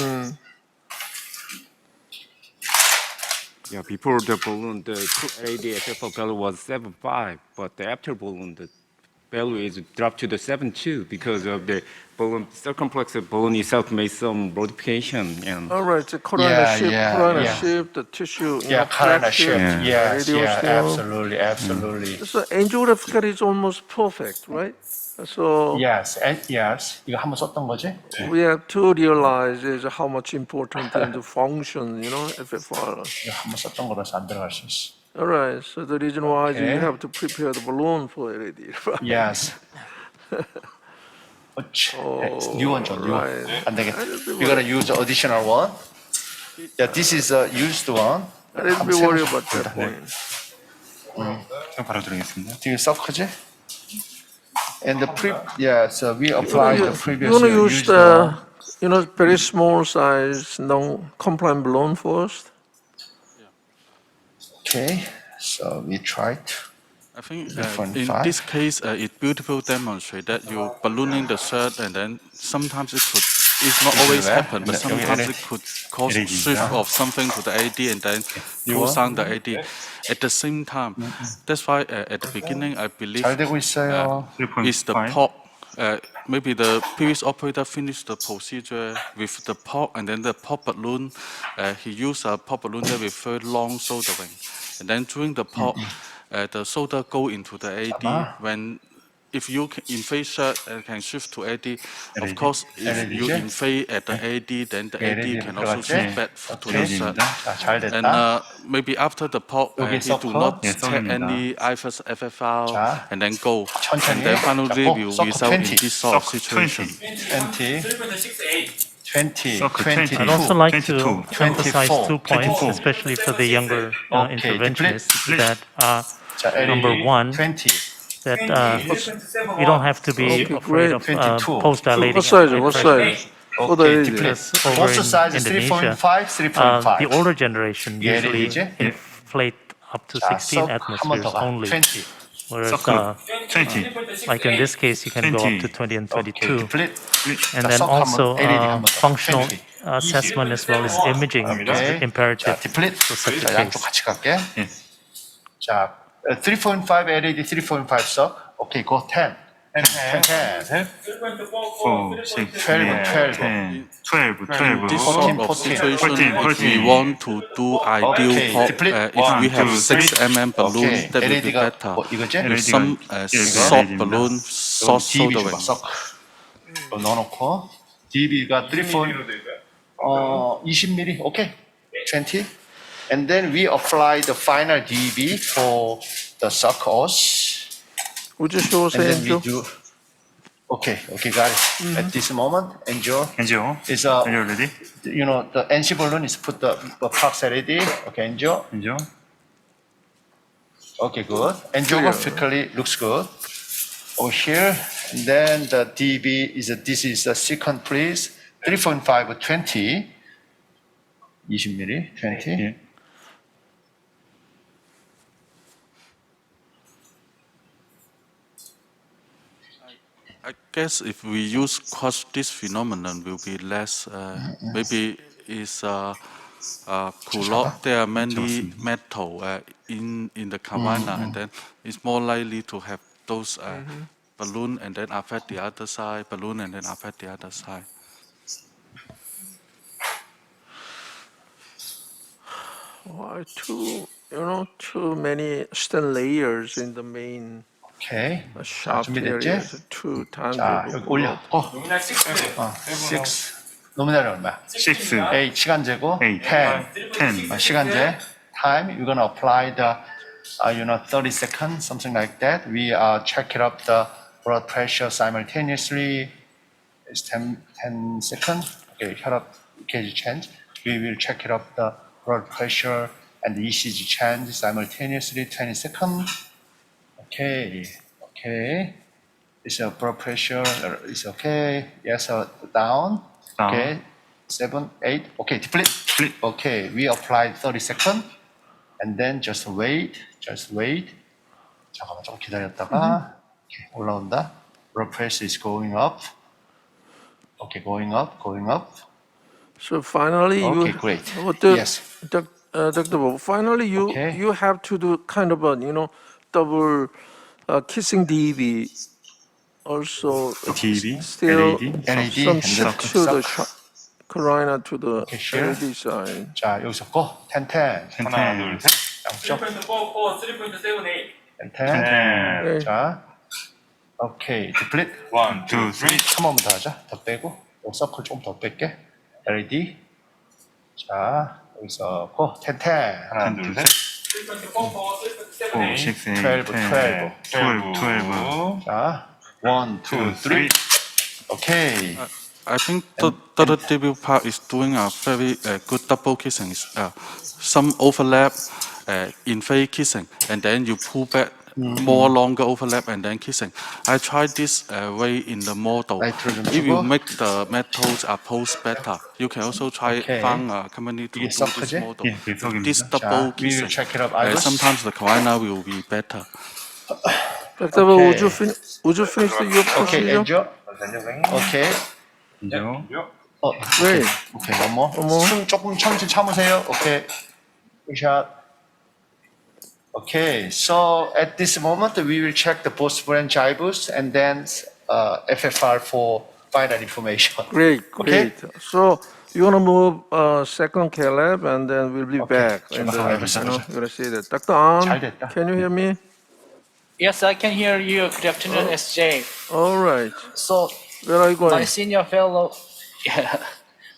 Speaker 8: Yeah, before the balloon, the LAD FFR value was 7.5, but after balloon, the value is dropped to the 7.2 because of the balloon circumflex balloon itself made some modification. And
Speaker 1: All right, the
Speaker 2: Yeah,
Speaker 1: corona
Speaker 2: yeah.
Speaker 1: shift, the tissue,
Speaker 2: Yeah, corona shift.
Speaker 8: Yeah.
Speaker 2: Yes, yeah,
Speaker 1: radiostome.
Speaker 2: absolutely, absolutely.
Speaker 1: So angiographical is almost perfect, right? So
Speaker 2: Yes, and yes. 이거 한번 썼던 거지?
Speaker 1: we have to realize is how much important and the function, FFR.
Speaker 2: 이거 한번 썼던 거라서 안 들어갈 수 있어.
Speaker 1: All right, so the reason why is you
Speaker 2: Okay.
Speaker 1: have to prepare the balloon for LED, right?
Speaker 2: Yes. new one, John. New one.
Speaker 1: right.
Speaker 2: 안 되겠다. We're gonna use the additional one. Yeah, this is a used one.
Speaker 1: I didn't be worried about that point.
Speaker 3: 제가 바로 드리겠습니다.
Speaker 2: 되게 썩 크지? And the so we apply the previous
Speaker 1: You want to use
Speaker 2: used
Speaker 1: the,
Speaker 2: one.
Speaker 1: very small size non-compliant balloon first?
Speaker 2: Okay, so we tried.
Speaker 5: I think
Speaker 2: Different
Speaker 5: in
Speaker 2: five.
Speaker 5: this case, it beautifully demonstrate that you ballooning the shirt and then sometimes it's not always
Speaker 2: there?
Speaker 5: happen, but
Speaker 2: Yeah,
Speaker 5: sometimes
Speaker 2: yeah.
Speaker 5: it could cause
Speaker 3: LED,
Speaker 5: shift
Speaker 3: yeah.
Speaker 5: of something to the AD and then
Speaker 2: You
Speaker 5: close
Speaker 2: want?
Speaker 5: down the AD at the same time. That's why at the beginning, I believe
Speaker 2: 잘 되고 있어요.
Speaker 5: is the
Speaker 3: 3.5.
Speaker 5: pop. Maybe the previous operator finished the procedure with the pop and then the pop balloon. He used a pop balloon there with very long soldering. And then during the pop, the solder go into the AD. When if you inflate shirt can shift to AD, of
Speaker 3: LED.
Speaker 5: course, if
Speaker 2: LED
Speaker 5: you
Speaker 2: 죠?
Speaker 5: inflate at the AD, then the AD
Speaker 2: LED
Speaker 5: can also
Speaker 2: 들어갔지?
Speaker 5: shift back to the
Speaker 2: Okay.
Speaker 5: shirt.
Speaker 2: 자, 잘
Speaker 5: And
Speaker 2: 됐다.
Speaker 5: maybe after the pop,
Speaker 2: 여기
Speaker 5: he do
Speaker 2: 서커.
Speaker 5: not
Speaker 3: 예,
Speaker 5: check
Speaker 3: 서커입니다.
Speaker 5: any IVUS FFR
Speaker 2: 자,
Speaker 5: and then go.
Speaker 2: 천천히.
Speaker 5: And then final
Speaker 2: 자,
Speaker 5: review
Speaker 2: 서커
Speaker 5: result in
Speaker 2: 20.
Speaker 5: this sort of
Speaker 3: 서커
Speaker 5: situation.
Speaker 2: 20, 20,
Speaker 3: 서커
Speaker 2: 22.
Speaker 6: I'd also like
Speaker 3: 22.
Speaker 6: to emphasize
Speaker 2: 24.
Speaker 6: 2 points,
Speaker 3: 24.
Speaker 6: especially for the younger
Speaker 2: Okay,
Speaker 6: interventionists,
Speaker 3: split.
Speaker 6: that
Speaker 2: 자,
Speaker 6: number
Speaker 2: LED,
Speaker 6: one,
Speaker 2: 20.
Speaker 6: that we don't have to be
Speaker 1: Okay,
Speaker 6: afraid
Speaker 1: great.
Speaker 6: of
Speaker 2: 22.
Speaker 6: post-dilating
Speaker 1: What size?
Speaker 6: at
Speaker 1: What
Speaker 6: pressure.
Speaker 1: size? For the
Speaker 2: Okay,
Speaker 1: LED.
Speaker 2: deplet.
Speaker 6: Because over
Speaker 2: Also
Speaker 6: in
Speaker 2: size is
Speaker 6: Indonesia,
Speaker 2: 3.5, 3.5.
Speaker 6: the older generation
Speaker 2: Yeah,
Speaker 6: usually
Speaker 2: LED죠?
Speaker 6: inflate up to
Speaker 2: 자,
Speaker 6: 16
Speaker 2: 한번
Speaker 6: atmospheres
Speaker 2: 더 가.
Speaker 6: only,
Speaker 2: 20.
Speaker 6: whereas
Speaker 3: 서커 20.
Speaker 6: like in this case, you can go up to
Speaker 3: 20.
Speaker 6: 20 and
Speaker 2: Okay,
Speaker 6: 22.
Speaker 2: deplet.
Speaker 6: And
Speaker 2: 자,
Speaker 6: then
Speaker 2: 썩
Speaker 6: also
Speaker 2: 한번 LED 한번 더.
Speaker 6: functional
Speaker 2: 20.
Speaker 6: assessment as well as imaging
Speaker 2: Okay.
Speaker 6: is imperative
Speaker 2: 자, deplet.
Speaker 6: for such a
Speaker 2: 자, 양쪽
Speaker 6: case.
Speaker 2: 같이 갈게.
Speaker 3: 예.
Speaker 2: 자, 3.5 LED, 3.5 썩. Okay, go 10. 10.
Speaker 3: 4, 6,
Speaker 2: 12, 12.
Speaker 3: 10, 12,
Speaker 5: In this
Speaker 3: 12.
Speaker 5: sort of
Speaker 2: 14.
Speaker 5: situation,
Speaker 3: 14.
Speaker 5: if we want to do ideal
Speaker 2: Okay,
Speaker 5: pop,
Speaker 2: deplet.
Speaker 5: if we
Speaker 3: 1,
Speaker 5: have
Speaker 3: 2,
Speaker 5: 6 mm balloon,
Speaker 2: Okay,
Speaker 5: that will be
Speaker 2: LED가
Speaker 5: better.
Speaker 2: 뭐 이거지?
Speaker 5: With
Speaker 3: LED가
Speaker 5: some
Speaker 3: 예,
Speaker 5: soft
Speaker 3: LED입니다.
Speaker 5: balloon, soft
Speaker 2: DB
Speaker 5: soldering.
Speaker 2: 줘봐, 썩. 이거 넣어놓고 DB가 20mm, okay, 20. And then we apply the final DB for the suckers.
Speaker 1: Would you show us
Speaker 2: And then we
Speaker 1: angio?
Speaker 2: do. Okay, got it. At this moment, angio
Speaker 3: 엔지오.
Speaker 2: is
Speaker 3: Are you ready?
Speaker 2: the NC balloon is put the prox LED. Okay, angio.
Speaker 3: 엔지오.
Speaker 2: Okay, good. Angiographically looks good. Over here, and then the DB this is the second, please. 3.5, 20. 20mm, 20.
Speaker 3: 예.
Speaker 5: I guess if we use quash, this phenomenon will be less, maybe is cool up. There are many metal in the cavana, and then it's more likely to have those balloon and then affect the other side, balloon and then affect the other side.
Speaker 1: Why too many stent layers in the main
Speaker 2: Okay.
Speaker 1: shaft
Speaker 2: 준비됐지?
Speaker 1: areas. Two times.
Speaker 2: 자, 여기 올려. 6. 노미널이 얼마야?
Speaker 3: 6,
Speaker 2: 8 시간 재고
Speaker 3: 8,
Speaker 2: 10.
Speaker 3: 10.
Speaker 2: 시간제 time. You're gonna apply the 30 seconds, something like that. We check it up the blood pressure simultaneously. It's 10 seconds. Okay, 혈압 EKG change. We will check it up the blood pressure and the ECG change simultaneously. 20 seconds. Okay. Is blood pressure is okay? Yes, down.
Speaker 3: Down.
Speaker 2: Okay, 7, 8. Okay, deplete. Okay, we applied 30 seconds, and then just wait. 잠깐만 좀 기다렸다가 okay, 올라온다. Blood pressure is going up. Okay, going up.
Speaker 1: So finally,
Speaker 2: Okay, great. Yes.
Speaker 1: Dr. Bo, finally,
Speaker 2: Okay.
Speaker 1: you have to do kind of a, double kissing DB. Also,
Speaker 3: TV,
Speaker 1: still
Speaker 3: LAD,
Speaker 2: LAD,
Speaker 1: some
Speaker 2: and
Speaker 1: shift
Speaker 2: then
Speaker 1: to the
Speaker 2: suck.
Speaker 1: carina to the
Speaker 2: Okay, sure.
Speaker 1: LAD side.
Speaker 2: 자, 여기서 고. 10.
Speaker 3: 하나, 둘, 셋.
Speaker 2: 양쪽.
Speaker 7: 3.44, 3.78.
Speaker 2: 10.
Speaker 1: Okay.
Speaker 2: 자, 오케이. deplete.
Speaker 3: 1, 2, 3.
Speaker 2: 한 번만 더 하자. 더 빼고. 요 서클 좀 더 뺄게. LED. 자, 여기서 고. 10.
Speaker 3: 하나, 둘, 셋.
Speaker 7: 3.44,
Speaker 3: 4,
Speaker 7: 3.78.
Speaker 3: 6,
Speaker 2: 12.
Speaker 3: 12.
Speaker 2: 자, 1, 2, 3. 오케이.
Speaker 5: I think the debut part is doing a very good double kissing. Some overlap in phase kissing, and then you pull back more longer overlap and then kissing. I tried this way in the model.
Speaker 2: 라이트를 좀
Speaker 5: If you
Speaker 2: 주고.
Speaker 5: make the metals pose better, you can also try
Speaker 2: Okay.
Speaker 5: find a company to
Speaker 2: 이게
Speaker 5: do this
Speaker 2: 서프지?
Speaker 5: model.
Speaker 3: 예, 그 석입니다.
Speaker 5: This
Speaker 2: 자,
Speaker 5: double
Speaker 2: we will
Speaker 5: kissing.
Speaker 2: check it up. IVUS.
Speaker 5: Sometimes the carina will be better.
Speaker 1: Dr. Bo,
Speaker 2: Okay.
Speaker 1: would you finish your
Speaker 2: 오케이,
Speaker 1: procedure?
Speaker 2: 엔조. 오케이.
Speaker 3: 인정.
Speaker 1: Great.
Speaker 2: 오케이, one more.
Speaker 1: One more.
Speaker 2: 숨 조금 참지 참으세요. 오케이. 샷. Okay, so at this moment we will check the post branch IVUS and then FFR for final information.
Speaker 1: Great,
Speaker 2: Okay.
Speaker 1: great. So you're gonna move second Caleb, and then we'll be back.
Speaker 2: 좀
Speaker 1: And
Speaker 2: 더
Speaker 1: then,
Speaker 2: 해보자.
Speaker 1: you're gonna see that. Dr. An,
Speaker 2: 잘 됐다.
Speaker 1: can you hear me?
Speaker 7: Yes, I can hear you. Good afternoon, SJ.
Speaker 1: All right.
Speaker 7: So
Speaker 1: Where are you
Speaker 7: my
Speaker 1: going?
Speaker 7: senior fellow,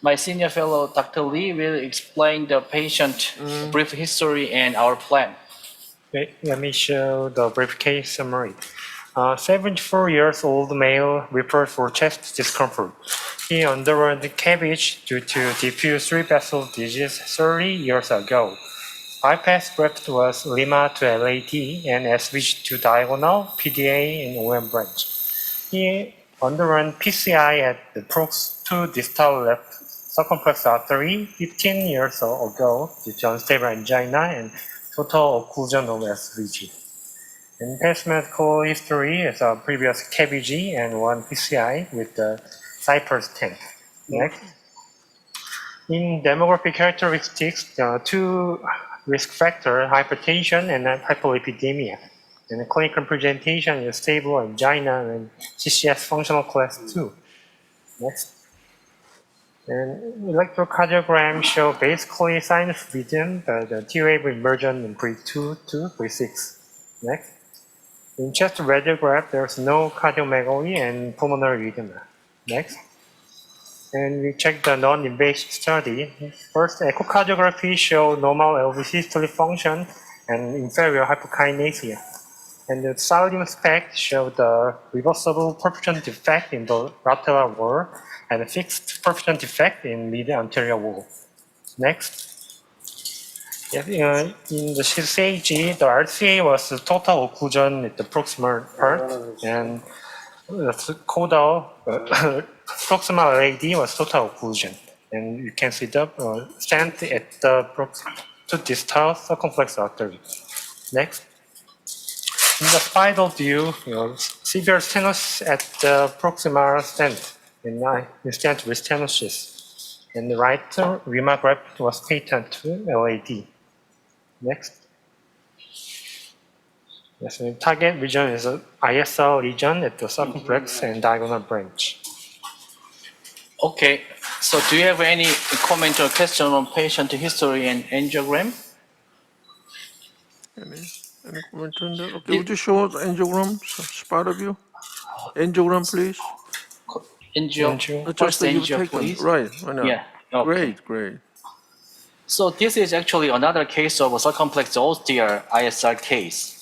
Speaker 7: my senior fellow, Dr. Lee, will explain the patient brief history and our plan.
Speaker 9: Okay, let me show the brief case summary. 74 years old male referred for chest discomfort. He underwent CABG due to diffuse three-vessel disease 30 years ago. Bypass graft was Lima to LAD and SVG to diagonal, PDA in OM branch. He underwent PCI at the prox2 distal left circumflex artery 15 years ago due to unstable angina and total occlusion of SVG. In past medical history is a previous KBG and one PCI with the Cypress Stent. Next. In demographic characteristics, there are two risk factors, hypertension and hypolipidemia. And the clinical presentation is stable angina and CCS functional class 2. Next. And electrocardiogram show basically sinus rhythm, the T-wave inversion in pre-2 to pre-6. Next. In chest radiograph, there's no cardiomegaly and pulmonary edema. Next. And we check the non-invasive study. First, echocardiography show normal LV systolic function and inferior hypokinesia. And the sodium spec show the reversible perfusion defect in the lateral wall and a fixed perfusion defect in mid anterior wall. Next. In the CCAG, the RCA was total occlusion at the proximal part, and the caudal proximal LAD was total occlusion. And you can see the stent at the to distal circumflex artery. Next. In the spiral view, severe stenosis at the proximal stent in stent with stenosis. And the right remark graft was patent to LAD. Next. Yes, the target region is a ISL region at the circumflex and diagonal branch.
Speaker 7: Okay, so do you have any comment or question on patient history and angiogram?
Speaker 1: Any comment on that? Okay, would you show the angiogram, spider view? Angiogram, please.
Speaker 7: Angio,
Speaker 1: Just
Speaker 7: first
Speaker 1: that you've
Speaker 7: angio,
Speaker 1: taken.
Speaker 7: please.
Speaker 1: Right, why not?
Speaker 7: Yeah, okay.
Speaker 1: Great, great.
Speaker 7: So this is actually another case of a circumflex austere ISR case.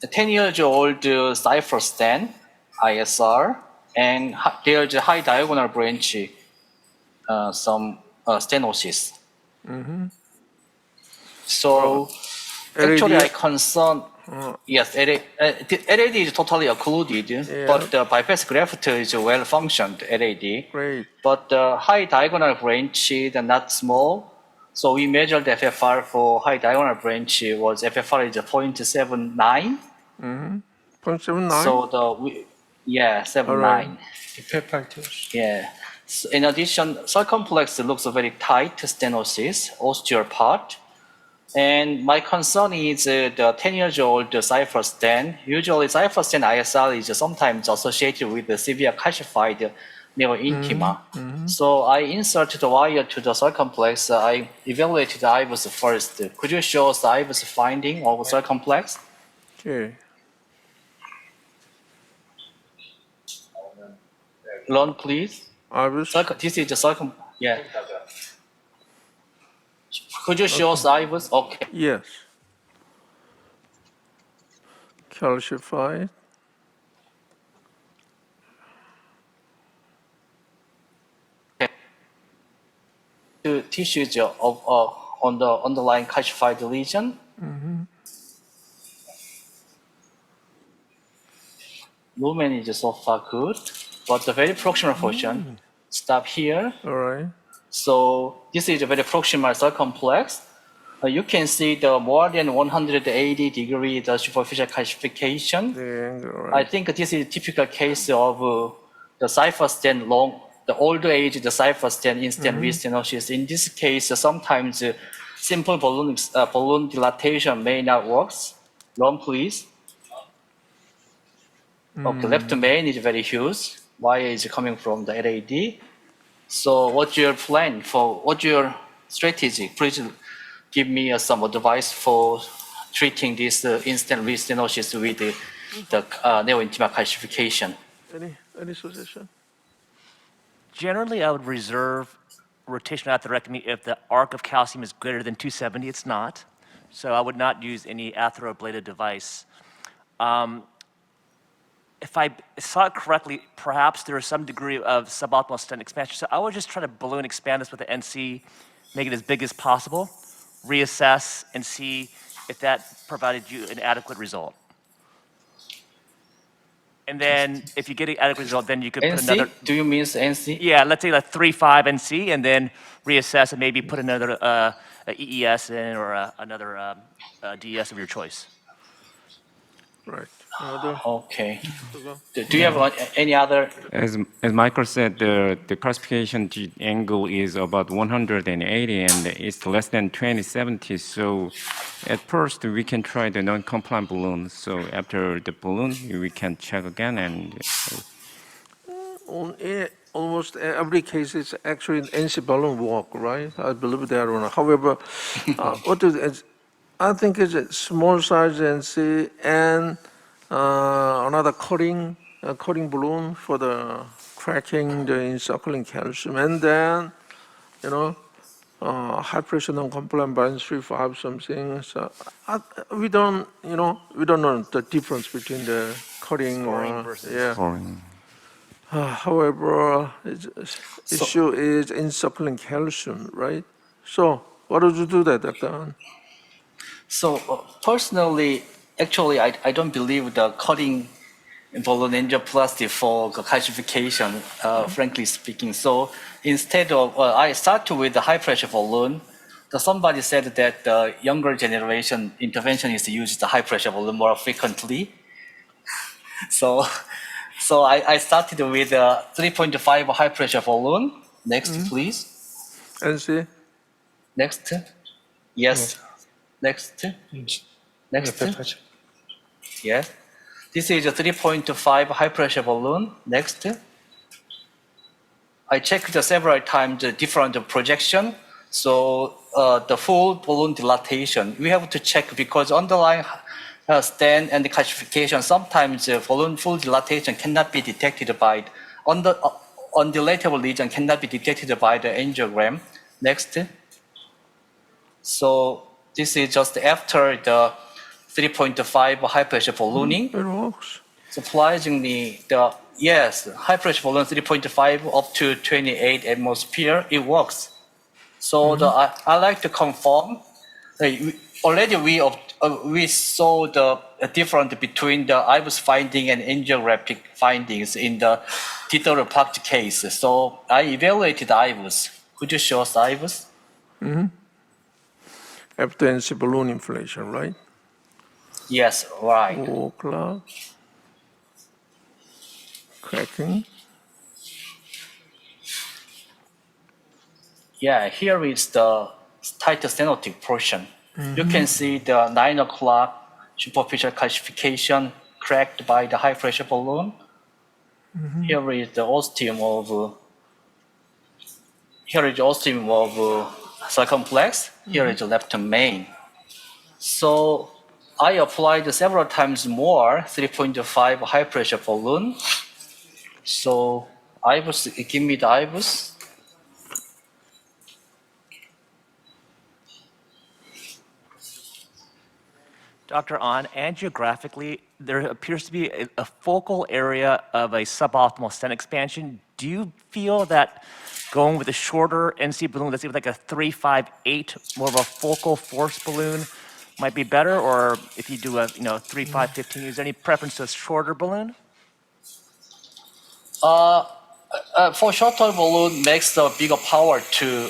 Speaker 7: A 10 years old cipher stent, ISR, and there's a high diagonal branch, some stenosis. So actually I concern, Yes, LAD is totally occluded, but the bypass graft is well functioned LAD.
Speaker 1: Great.
Speaker 7: But the high diagonal branch is not small. So we measured FFR for high diagonal branch was FFR is 0.79.
Speaker 1: 0.79?
Speaker 7: So yeah, 79. Yeah. So in addition, circumflex looks very tight stenosis, ostial part. And my concern is the 10 years old cipher stent. Usually cipher stent ISR is sometimes associated with the severe calcified neurointima. So I inserted the wire to the circumflex. I evaluated the IVUS first. Could you show us the IVUS finding of circumflex?
Speaker 1: Okay.
Speaker 7: Run, please.
Speaker 1: IVUS?
Speaker 7: This is the yeah. Could you show us the IVUS? Okay.
Speaker 1: Yes. Calcified.
Speaker 7: The tissues on the underlying calcified lesion. Movement is so far good, but the very proximal portion stop here.
Speaker 1: All right.
Speaker 7: So this is a very proximal circumflex. You can see the more than 180 degree the superficial calcification.
Speaker 1: The angle,
Speaker 7: I
Speaker 1: right.
Speaker 7: think this is a typical case of the cipher stent the older age, the cipher stent instant restenosis. In this case, sometimes simple balloon dilatation may not work. Run, please. Okay, left main is very huge. Wire is coming from the LAD. So what's your plan what's your strategy? Please give me some advice for treating this instant restenosis with the neurointima calcification.
Speaker 1: Any suggestion?
Speaker 4: Generally, I would reserve rotational atherectomy if the arc of calcium is greater than 270. It's not. So I would not use any atheroablative device. If I saw it correctly, perhaps there is some degree of suboptimal stent expansion. So I would just try to balloon expand this with the NC, make it as big as possible, reassess, and see if that provided you an adequate result. And then if you get an adequate result, then you could put another.
Speaker 7: NC? Do you mean NC?
Speaker 4: Yeah, let's say like 3.5 NC, and then reassess and maybe put another a EES in or another DES of your choice.
Speaker 1: Right. Another?
Speaker 7: Okay. Do you have any other?
Speaker 8: As Michael said, the classification angle is about 180 and it's less than 2070. So at first we can try the non-compliant balloon. So after the balloon, we can check again and.
Speaker 1: Almost every case is actually an NC balloon walk, right? I believe that or not. However, I think it's a small size NC and another coating balloon for the cracking the encircling calcium, and then high pressure non-compliant by 3.5 something. So we don't know the difference between the coating
Speaker 4: Scoring versus
Speaker 1: however, issue is encircling calcium, right? So what would you do that, Dr.
Speaker 7: So personally, actually, I don't believe the cutting balloon angioplasty for calcification, frankly speaking. So instead of, I started with the high pressure balloon. Somebody said that the younger generation intervention is to use the high pressure balloon more frequently. So I started with a 3.5 high pressure balloon. Next, please.
Speaker 1: NC?
Speaker 7: Next. Yes. Next. Next. Yes. This is a 3.5 high pressure balloon. Next. I checked several times the different projection. So the full balloon dilatation, we have to check because underlying stent and the calcification, sometimes balloon full dilatation cannot be detected by, undilatable lesion cannot be detected by the angiogram. Next. So this is just after the 3.5 high pressure ballooning.
Speaker 1: It works.
Speaker 7: Surprisingly, high pressure balloon 3.5 up to 28 atmosphere, it works. So I like to confirm. Already we we saw the difference between the IVUS finding and angiographic findings in the Tito Park case. So I evaluated IVUS. Could you show us IVUS?
Speaker 1: After NC balloon inflation, right?
Speaker 7: Yes, right.
Speaker 1: O'clock. Cracking.
Speaker 7: Yeah, here is the tight stenotic portion. You can see the 9 o'clock superficial calcification cracked by the high pressure balloon. Here is the ostium of circumflex. Here is the left main. So I applied several times more 3.5 high pressure balloon. So IVUS, give me the IVUS.
Speaker 4: Dr. An, angiographically, there appears to be a focal area of a suboptimal stent expansion. Do you feel that going with a shorter NC balloon, let's say with like a 358, more of a focal force balloon, might be better? Or if you do a 3515, is there any preference to a shorter balloon?
Speaker 7: For shorter balloon makes the bigger power to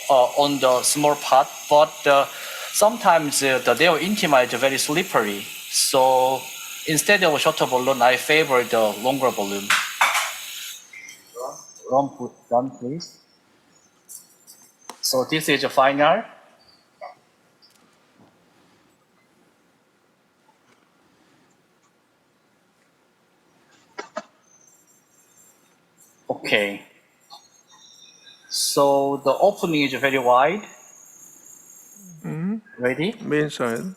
Speaker 7: on the small part, but sometimes the neo intima is very slippery. So instead of a shorter balloon, I favor the longer balloon. Run, please. So this is the final. Okay. So the opening is very wide. Ready?
Speaker 1: Main side.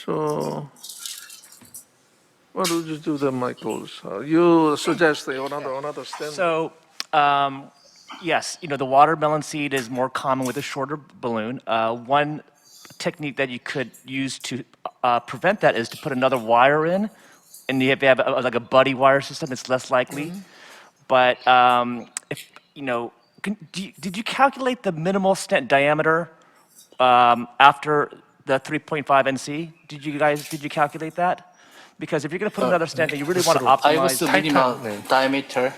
Speaker 1: So, what would you do then, Michaels? You suggest another stent.
Speaker 4: So, yes, the watermelon seed is more common with a shorter balloon. One technique that you could use to prevent that is to put another wire in, and you have like a buddy wire system. It's less likely. But if did you calculate the minimal stent diameter after the 3.5 NC? Did you calculate that? Because if you're going to put another stent, then you really want to optimize.
Speaker 7: IVUS minimal diameter.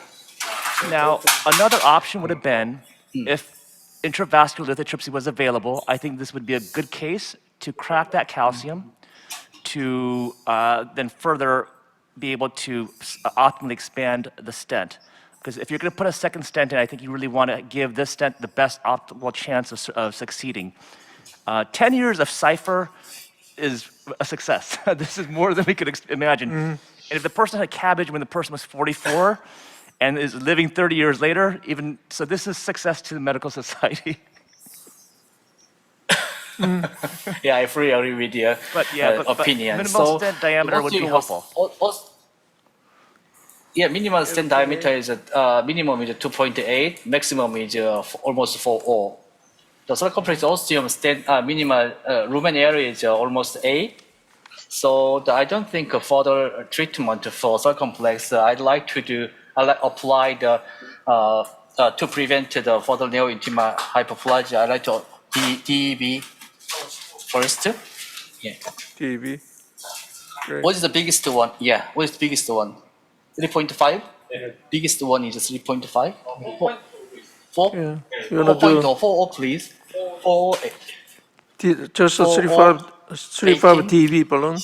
Speaker 4: Now, another option would have been if intravascular lithotripsy was available. I think this would be a good case to crack that calcium to then further be able to optimally expand the stent. Because if you're going to put a second stent in, I think you really want to give this stent the best optimal chance of succeeding. 10 years of Cypher is a success. This is more than we could imagine. And if the person had cabbage when the person was 44 and is living 30 years later, so this is success to the medical society.
Speaker 7: Yeah, I fully agree with your opinion.
Speaker 4: Minimal stent diameter would be helpful.
Speaker 7: Yeah, minimal stent diameter is minimum is 2.8, maximum is almost 4.0. The circumflex ostium stent minimal lumen area is almost 8. So I don't think further treatment for circumflex. I'd like to apply the to prevent the further neo-intima hyperplasia. I like to DEB first. Yeah.
Speaker 1: TV. Great.
Speaker 7: What is the biggest one? Yeah. What is the biggest one? 3.5. Biggest one is 3.5. 4.
Speaker 1: Yeah. You wanna
Speaker 7: 4.0.
Speaker 1: do
Speaker 7: 4, please. 4.
Speaker 1: just a 35 TV balloon?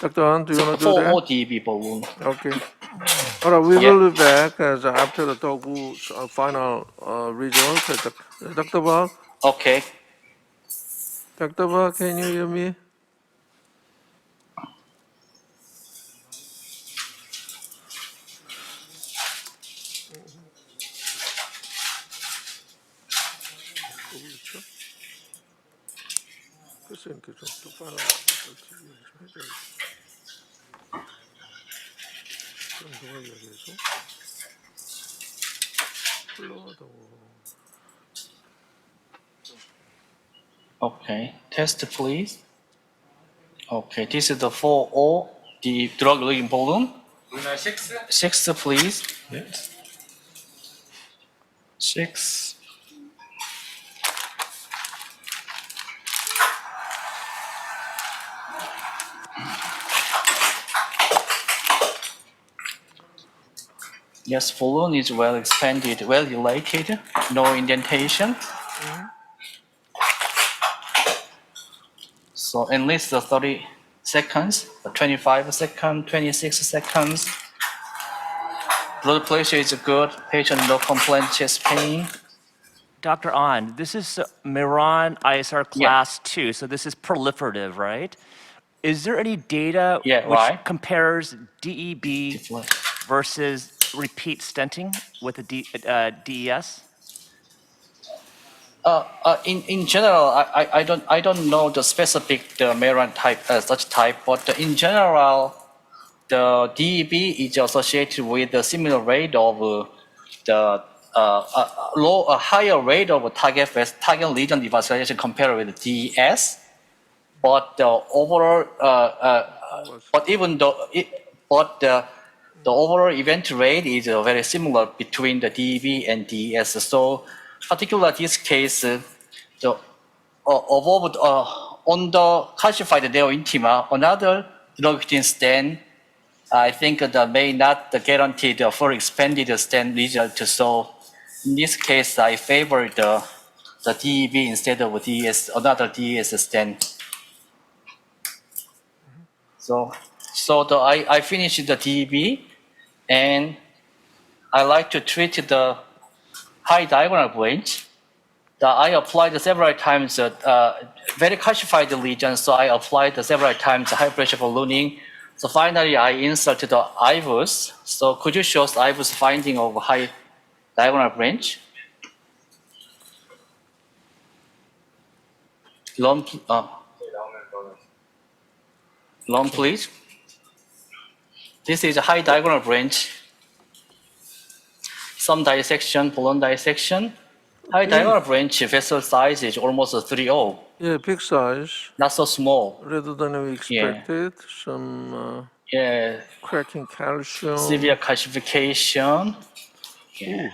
Speaker 1: Dr. Han, do you want to do
Speaker 7: 4
Speaker 1: that?
Speaker 7: DB balloon.
Speaker 1: Okay. All right, we will be back after the Togu's final results. Dr. Park,
Speaker 7: Okay.
Speaker 1: Dr. Park, can you hear me? 글쎄, 이렇게 좀 final 좀 해줘야지. 그럼 누가 이야기해서? 흘러가다고.
Speaker 7: Okay. Test, please. Okay. This is the 4O, the drug releasing balloon. 6, please.
Speaker 9: Yes. 6.
Speaker 7: Yes, balloon is well expanded, well dilated, no indentation. So at least 30 seconds, 25 seconds, 26 seconds. Blood pressure is good. Patient no complaint, chest pain.
Speaker 4: Dr. An, this is Miran ISR
Speaker 7: Yeah.
Speaker 4: class 2, so this is proliferative, right? Is there any data
Speaker 7: Yeah,
Speaker 4: which
Speaker 7: right.
Speaker 4: compares DEB versus repeat stenting with a DES?
Speaker 7: In general, I don't know the specific the Maran type such type, but in general, the DEB is associated with a similar rate of the a higher rate of target lesion devasculation compared with DES. But the overall, but even though but the overall event rate is very similar between the DEB and DES. So, particularly this case, the above on the calcified neointima, another drug-eating stent, I think that may not guarantee the full expanded stent result. So, in this case, I favor the DEB instead of DES, another DES stent. So I finished the DEB, and I like to treat the high diagonal branch. I applied several times very calcified lesions, so I applied several times high pressure ballooning. So finally, I inserted the IVUS. So could you show the IVUS finding of high diagonal branch? Long, please. This is a high diagonal branch. Some dissection, balloon dissection. High diagonal branch vessel size is almost 3.0.
Speaker 1: Yeah, big size,
Speaker 7: Not so small.
Speaker 1: rather than we expected. Some
Speaker 7: Yeah,
Speaker 1: cracking calcium.
Speaker 7: severe calcification. Yeah.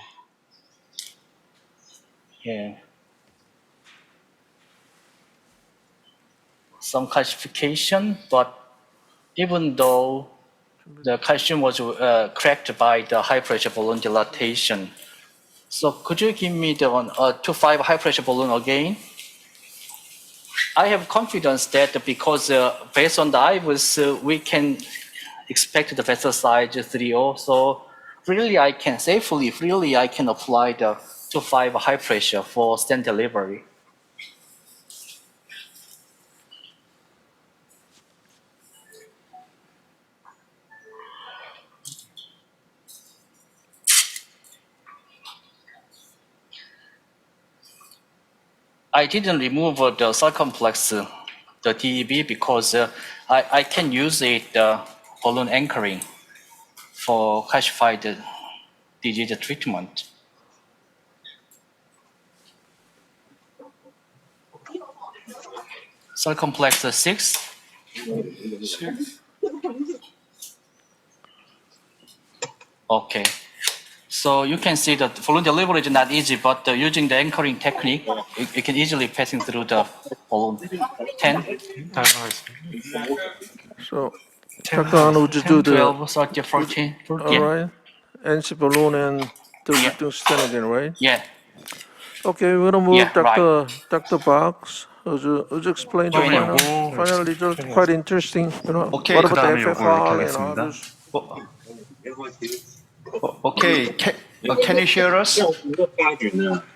Speaker 7: Yeah. Some calcification, but even though the calcium was cracked by the high pressure balloon dilatation. So could you give me the 2.5 high pressure balloon again? I have confidence that because based on the IVUS, we can expect the vessel size 3.0. So really I can freely I can apply the 2.5 high pressure for stent delivery. I didn't remove the circumflex, the DEB, because I can use it balloon anchoring for calcified disease treatment. Circumflex 6. Okay. So you can see that balloon delivery is not easy, but using the anchoring technique, you can easily passing through the balloon. 10,
Speaker 1: So, Dr. Han, would you do
Speaker 7: 12, 13, 14.
Speaker 1: all right? NC balloon and the reduced stent again, right?
Speaker 7: Yeah.
Speaker 1: Okay, we're gonna move
Speaker 7: Yeah, right.
Speaker 1: Dr. Box. Would you explain the final result? Quite interesting.
Speaker 2: Okay,
Speaker 1: what about the
Speaker 3: 그다음에 요걸
Speaker 1: FFR and
Speaker 3: 하겠습니다.
Speaker 1: others?
Speaker 2: Okay, can you hear us?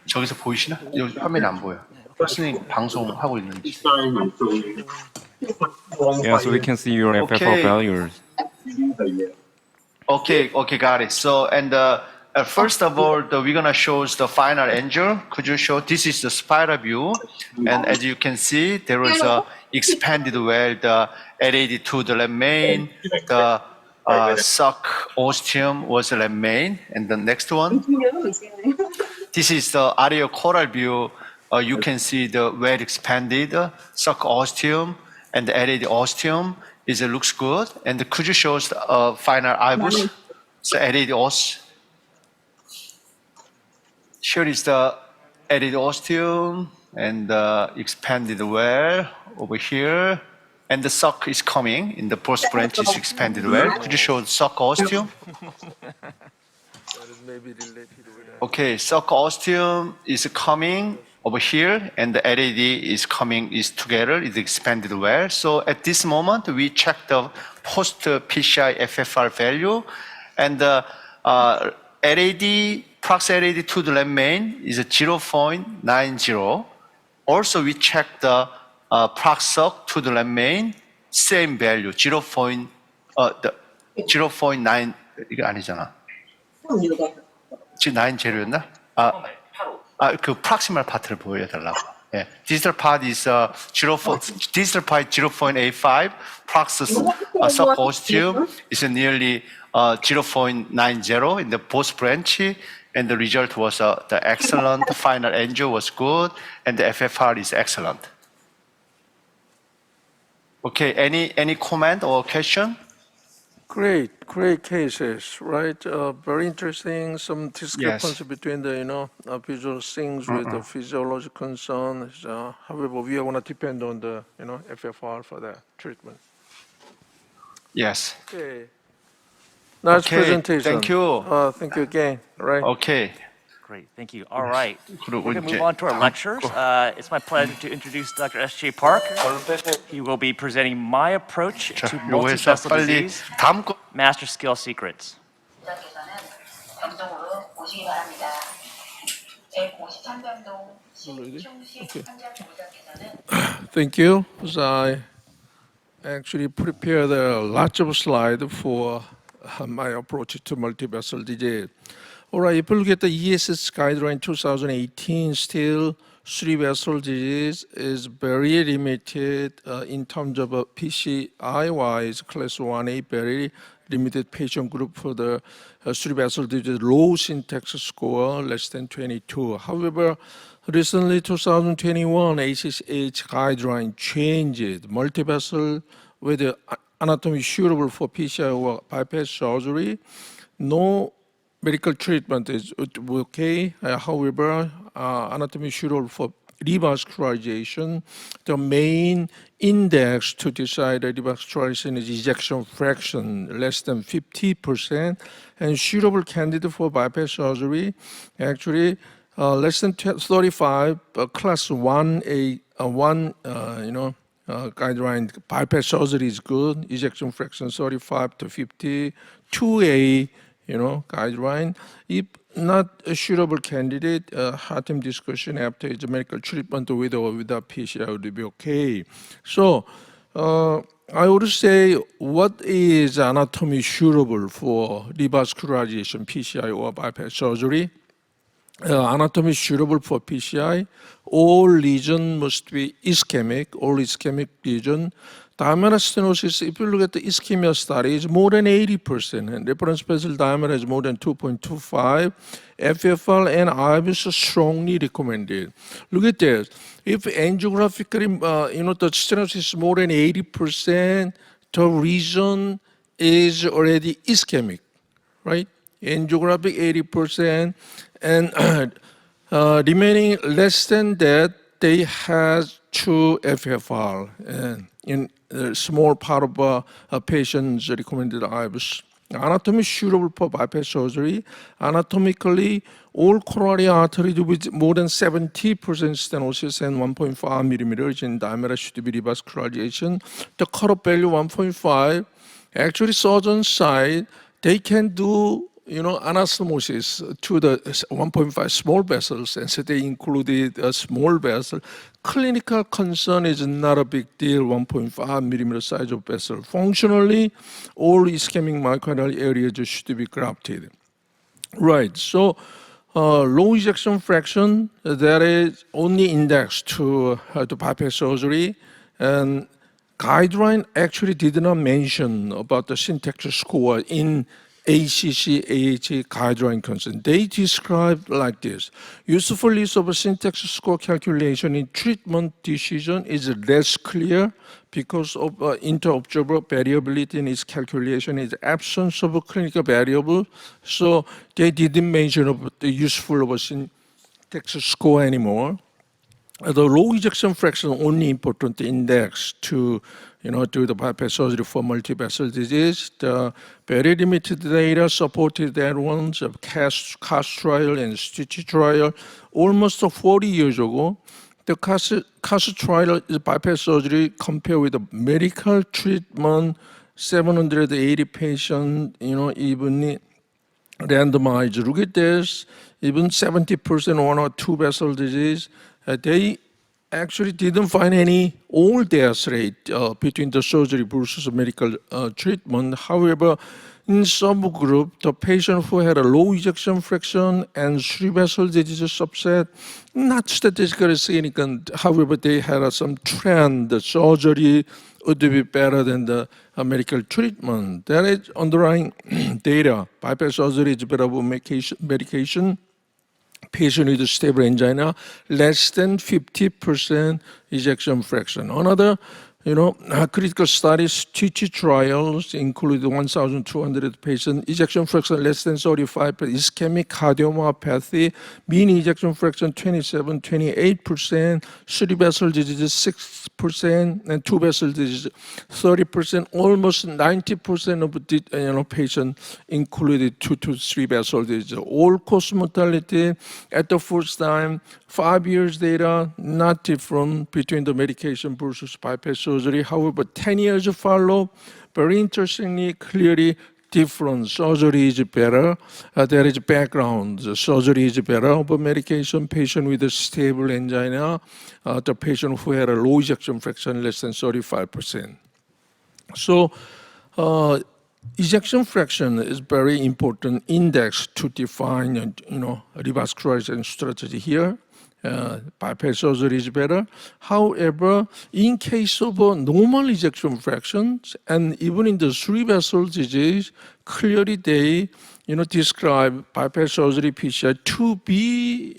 Speaker 2: 저기서 보이시나? 여기 화면이 안 보여. 교수님 방송하고 있는지.
Speaker 8: Yeah, so we can see your FFR
Speaker 2: Okay.
Speaker 8: values.
Speaker 2: Okay, got it. So, and first of all, we're gonna show the final angel. Could you show? This is the spiral view, and as you can see, there is a expanded well the LAD to the left main, the suck ostium was the left main, and the next one. This is the aerial coral view. You can see the well expanded suck ostium and the LAD ostium. Looks good. And could you show us the final IVUS? So LAD os. Here is the LAD ostium and the expanded well over here. And the suck is coming in the post branch is expanded well. Could you show the suck ostium?
Speaker 1: maybe related with that.
Speaker 2: Okay, so osteum is coming over here, and the LAD is together, is expanded well. So at this moment, we check the post PCI FFR value, and the LAD, prox LAD to the left main is 0.90. Also, we check the prox to the left main, same value, 0.9, 이거 아니잖아. 지금 9제로였나? 그 proximal 파트를 보여달라고. 예, distal part is 0.85, prox subosteum is nearly 0.90 in the post branch, and the result was the excellent. The final angio was good, and the FFR is excellent. Okay, any comment or question?
Speaker 1: Great cases, right? Very interesting. Some discrepancy between the visual things with the physiology concerns. However, we are going to depend on the FFR for the treatment.
Speaker 2: Yes.
Speaker 1: Okay. Nice
Speaker 2: Okay,
Speaker 1: presentation.
Speaker 2: thank you.
Speaker 1: Thank you again. Right.
Speaker 2: Okay.
Speaker 4: Great, thank you. All right,
Speaker 2: 그리고
Speaker 4: we're going to
Speaker 2: 이제
Speaker 4: move on to our lectures. It's my pleasure to introduce Dr. S.J. Park. He will be presenting my approach to
Speaker 2: 요거 해서
Speaker 4: multivessel
Speaker 2: 빨리
Speaker 4: disease,
Speaker 2: 다음 거.
Speaker 4: master skill secrets.
Speaker 10: 부장께서는 병동으로 오시기 바랍니다. 제93병동 신충식 환자 보호자께서는
Speaker 1: Thank you. So I actually prepared lots of slides for my approach to multivessel disease. All right, if you look at the ESS guideline 2018, still three vessel disease is very limited in terms of PCI-wise, class 1A, very limited patient group for the three vessel disease, low syntax score, less than 22. However, recently 2021 ACH guideline changed multivessel with the anatomy suitable for PCI or bypass surgery. No medical treatment is okay. However, anatomy suitable for revascularization. The main index to decide revascularization is ejection fraction, less than 50%, and suitable candidate for bypass surgery, actually less than 35, class 1A, guideline, bypass surgery is good, ejection fraction 35 to 50, 2A, guideline. If not a suitable candidate, heart team discussion after the medical treatment with or without PCI would be okay. So I would say, what is anatomy suitable for revascularization, PCI or bypass surgery? Anatomy suitable for PCI, all lesion must be ischemic, all ischemic lesion. Diameter stenosis, if you look at the ischemia studies, more than 80%, and reference vessel diameter is more than 2.25. FFR and IVUS are strongly recommended. Look at this. If angiographically, the stenosis is more than 80%, the region is already ischemic, right? Angiographic 80%, and remaining less than that, they have true FFR. And in a small part of patients recommended IVUS. Anatomy suitable for bypass surgery. Anatomically, all coronary arteries with more than 70% stenosis and 1.5 millimeters in diameter should be revascularization. The cutoff value 1.5. Actually, surgeon side, they can do anastomosis to the 1.5 small vessels, and so they included a small vessel. Clinical concern is not a big deal, 1.5 millimeter size of vessel. Functionally, all ischemic myocardial areas should be grafted. Right, so low ejection fraction, that is only indexed to bypass surgery, and guideline actually did not mention about the syntax score in ACC, AHA guideline concern. They described like this. Usefulness of a syntax score calculation in treatment decision is less clear because of inter-observer variability in its calculation, is absence of a clinical variable. So they didn't mention of the useful of a syntax score anymore. The low ejection fraction only important index to do the bypass surgery for multivessel disease. The very limited data supported that ones of CAST trial and STITCH trial almost 40 years ago. The CAST trial is bypass surgery compared with the medical treatment, 780 patients, evenly randomized. Look at this, even 70% one or two vessel disease. They actually didn't find any old death rate between the surgery versus medical treatment. However, in subgroup, the patient who had a low ejection fraction and three vessel disease subset, not statistically significant. However, they had some trend. The surgery would be better than the medical treatment. That is underlying data. Bypass surgery is better than medication. Patient with stable angina, less than 50% ejection fraction. Another, critical studies, STITCH trials include 1,200 patients, ejection fraction less than 35%, ischemic cardiomyopathy, mean ejection fraction 27, 28%, three vessel disease 6%, and two vessel disease 30%. Almost 90% of the patients included 2 to 3 vessel disease. All cause mortality at the first time, 5 years data, not different between the medication versus bypass surgery. However, 10 years of follow, very interestingly, clearly different. Surgery is better. There is background. The surgery is better, but medication, patient with a stable angina, the patient who had a low ejection fraction, less than 35%. So, ejection fraction is very important index to define, revascularization strategy here. Bypass surgery is better. However, in case of normal ejection fractions, and even in the three vessel disease, clearly they, describe bypass surgery PCI to be,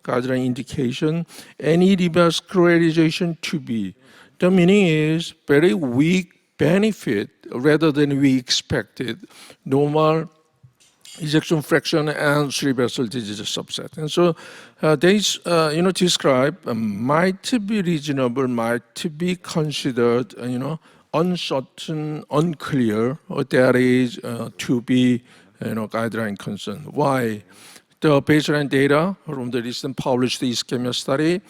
Speaker 1: guideline indication, any revascularization to be. The meaning is very weak benefit rather than we expected. Normal ejection fraction and three vessel disease subset. And so they describe might be reasonable, might be considered, uncertain, unclear, or there is to be, guideline concern. Why? The baseline data from the recent published ischemia study,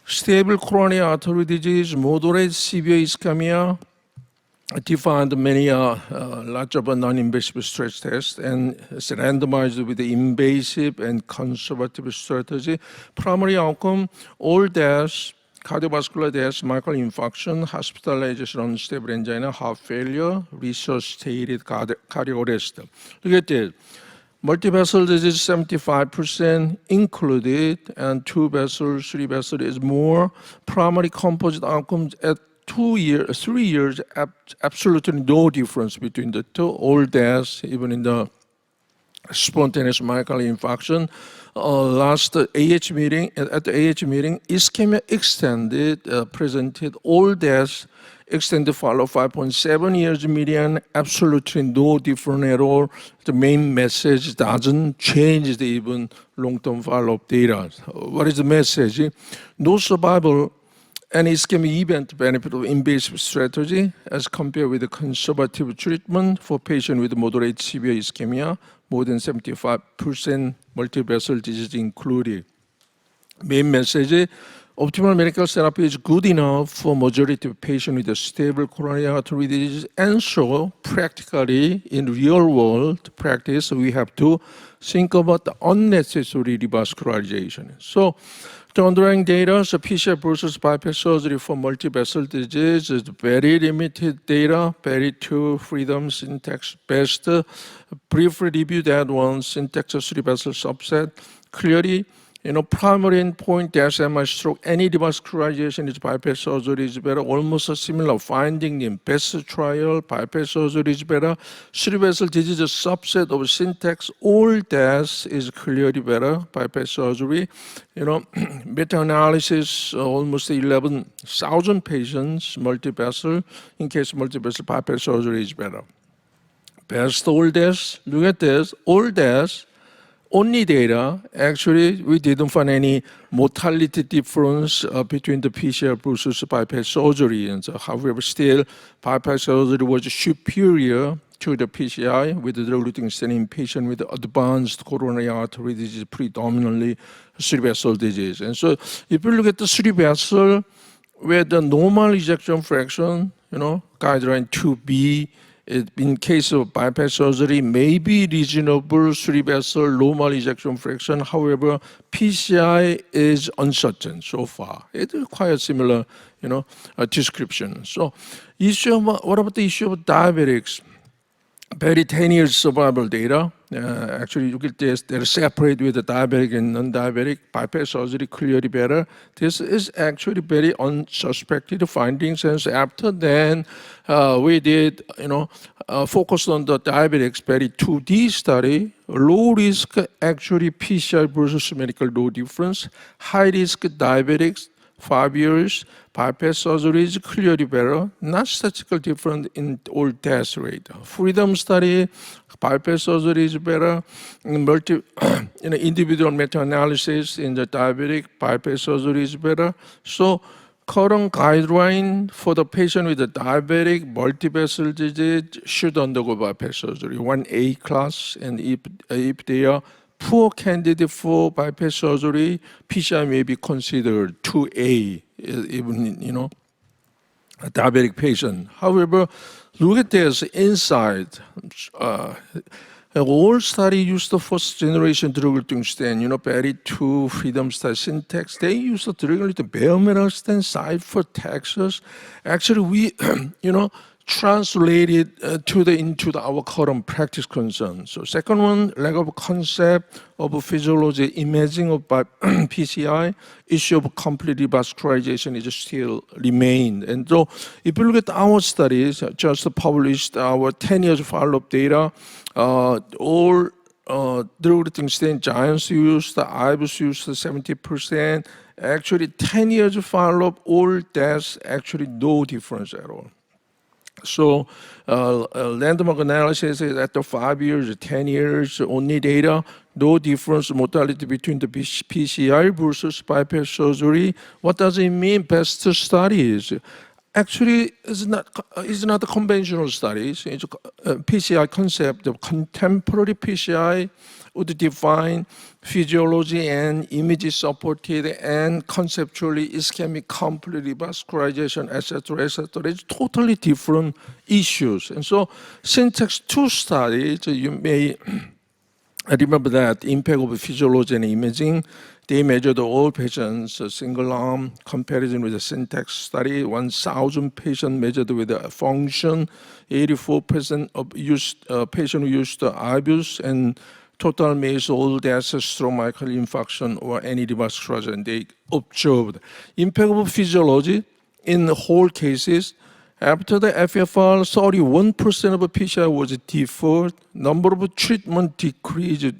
Speaker 1: stable coronary artery disease, moderate severe ischemia, defined many large of a non-invasive stress test and it's randomized with the invasive and conservative strategy. Primary outcome, all deaths, cardiovascular deaths, myocardial infarction, hospitalization, unstable angina, heart failure, resuscitated cardiac arrest. Look at this. Multivessel disease 75% included, and two vessels, three vessels is more. Primary composite outcomes at 3 years, absolutely no difference between the two. All deaths, even in the spontaneous myocardial infarction. Last AH meeting, at the AH meeting, ischemia extended, presented all deaths, extended follow 5.7 years median, absolutely no different at all. The main message doesn't change the even long-term follow-up data. What is the message? No survival and ischemic event benefit of invasive strategy as compared with the conservative treatment for patients with moderate severe ischemia, more than 75% multivessel disease included. Main message, optimal medical therapy is good enough for majority of patients with a stable coronary artery disease, and so practically in real world practice, we have to think about the unnecessary revascularization. So the underlying data, so PCI versus bypass surgery for multivessel disease is very limited data, very two freedom syntax best. Briefly review that one, syntax of three vessel subset. Clearly, primary endpoint, death, MI, stroke, any revascularization is bypass surgery is better. Almost a similar finding in BEST trial, bypass surgery is better. Three vessel disease is a subset of syntax. All deaths is clearly better, bypass surgery. Meta-analysis, almost 11,000 patients, multivessel. In case multivessel, bypass surgery is better. BEST all deaths, look at this, all deaths, only data, actually, we didn't find any mortality difference between the PCI versus bypass surgery. And so, however, still, bypass surgery was superior to the PCI with the drug-eluting stent in patient with advanced coronary artery disease, predominantly three-vessel disease. And so, if you look at the three-vessel, where the normal ejection fraction, guideline 2B, in case of bypass surgery, may be reasonable three-vessel normal ejection fraction. However, PCI is uncertain so far. It is quite similar, description. So, what about the issue of diabetics? Very 10 years survival data. Actually, you get this, they're separate with the diabetic and non-diabetic. Bypass surgery clearly better. This is actually very unsuspected findings. And so after then, we did, focus on the diabetics, very 2D study. Low risk, actually PCI versus medical no difference. High risk diabetics, 5 years, bypass surgery is clearly better, not statistical different in all death rate. Freedom study, bypass surgery is better. Individual meta-analysis in the diabetic, bypass surgery is better. So current guideline for the patient with the diabetic multivessel disease should undergo bypass surgery, 1A class, and if they are poor candidate for bypass surgery, PCI may be considered 2A, even, a diabetic patient. However, look at this inside. All study used the first generation drug-eluting stent, Barry 2, Freedom study, Syntax. They used the drug-eluting bare metal stent, Cypher, Texas. Actually, we, translated into our current practice concern. So second one, lack of concept of physiology, imaging of PCI, issue of complete revascularization is still remained. And so if you look at our studies, just published our 10 years follow-up data, all drug-eluting stent giants used, the IVUS used 70%. Actually, 10 years follow-up, all deaths, actually no difference at all. So landmark analysis is after 5 years, 10 years, only data, no difference mortality between the PCI versus bypass surgery. What does it mean? Best studies. Actually, it's not a conventional studies. It's a PCI concept of contemporary PCI would define physiology and image supported and conceptually ischemic complete revascularization, etc., etc. It's totally different issues. And so Syntax 2 studies, you may remember that impact of physiology and imaging. They measured all patients, a single arm comparison with the Syntax study, 1,000 patients measured with a function, 84% of patient who used the IVUS, and total MACE, all deaths, stroke, myocardial infarction, or any revascularization. They observed impact of physiology in whole cases. After the FFR, 31% of PCI was deferred. Number of treatment decreased,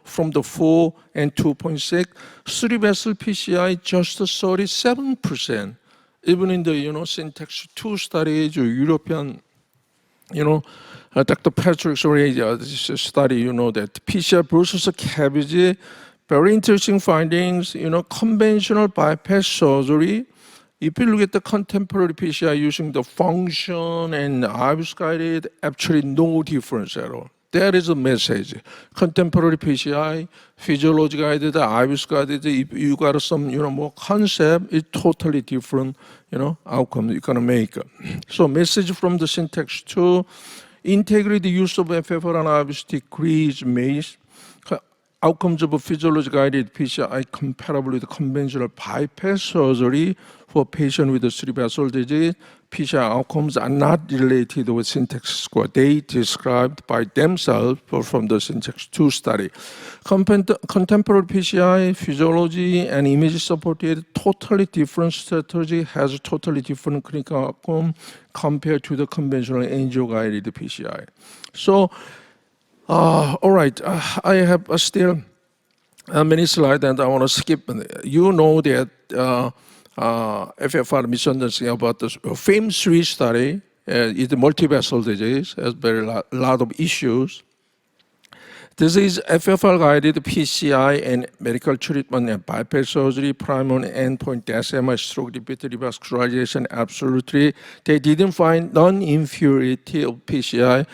Speaker 1: from the 4 and 2.6. Three-vessel PCI just 37%. Even in the, Syntax 2 studies, European, Dr. Patrick study, that PCI versus CABG, very interesting findings, conventional bypass surgery. If you look at the contemporary PCI using the function and IVUS guided, actually no difference at all. That is a message. Contemporary PCI, physiology guided, IVUS guided, if you got some, more concept, it's totally different, outcome you're gonna make. So message from the Syntax 2, integrate the use of FFR and IVUS decrease MACE. Outcomes of physiology guided PCI comparable with conventional bypass surgery for patients with cerebral disease. PCI outcomes are not related with Syntax score. They described by themselves from the Syntax 2 study. Contemporary PCI, physiology, and image supported totally different strategy, has a totally different clinical outcome compared to the conventional angio-guided PCI. So, all right, I have still many slides and I want to skip. You know that FFR misunderstanding about the FAME 3 study is the multivessel disease, has very lot of issues. This is FFR-guided PCI and medical treatment and bypass surgery, primary endpoint, DSMI, stroke, repeated revascularization, absolutely. They didn't find non-inferiority of PCI,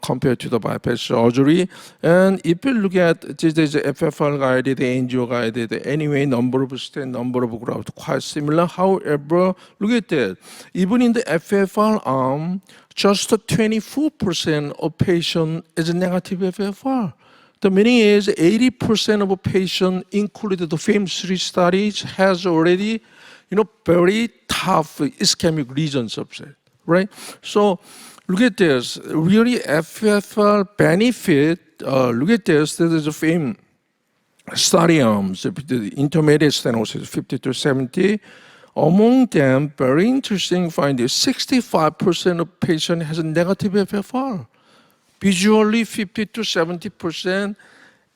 Speaker 1: compared to the bypass surgery. And if you look at this is FFR-guided, angio-guided, anyway, number of stent, number of grafts, quite similar. However, look at that. Even in the FFR arm, just 24% of patient is negative FFR. The meaning is 80% of a patient, included the phase 3 studies, has already, very tough ischemic region subset, right? So look at this. Really, FFR benefit. Look at this. This is a famous study arms, the intermediate stenosis, 50 to 70. Among them, very interesting finding, 65% of patients has a negative FFR. Visually, 50 to 70%,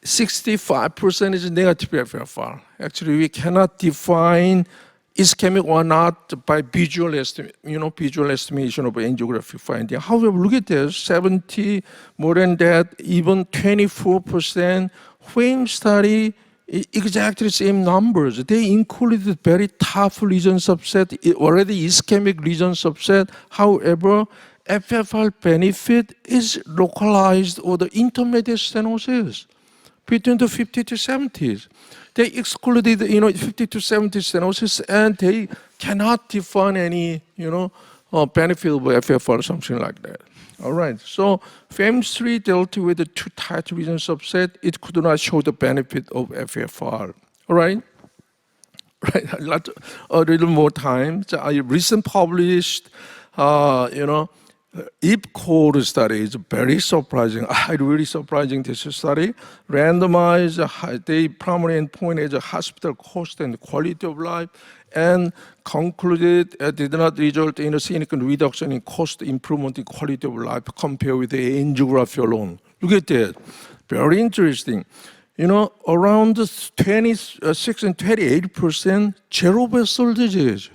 Speaker 1: 65% is negative FFR. Actually, we cannot define ischemic or not by visual estimation of angiographic finding. However, look at this, 70, more than that, even 24%, FAME study, exactly same numbers. They included very tough lesion subset, already ischemic lesion subset. However, FFR benefit is localized or the intermediate stenosis between the 50 to 70s. They excluded, 50 to 70 stenosis, and they cannot define any, benefit of FFR or something like that. All right, so phase 3 dealt with the two tight region subset. It could not show the benefit of FFR. All right, a little more time. So I recently published, IPCORE study is very surprising. Really surprising this study. Randomized, the primary endpoint is a hospital cost and quality of life, and concluded did not result in a significant reduction in cost, improvement in quality of life compared with the angiography alone. Look at that. Very interesting. Around 26 and 28% zero vessel disease.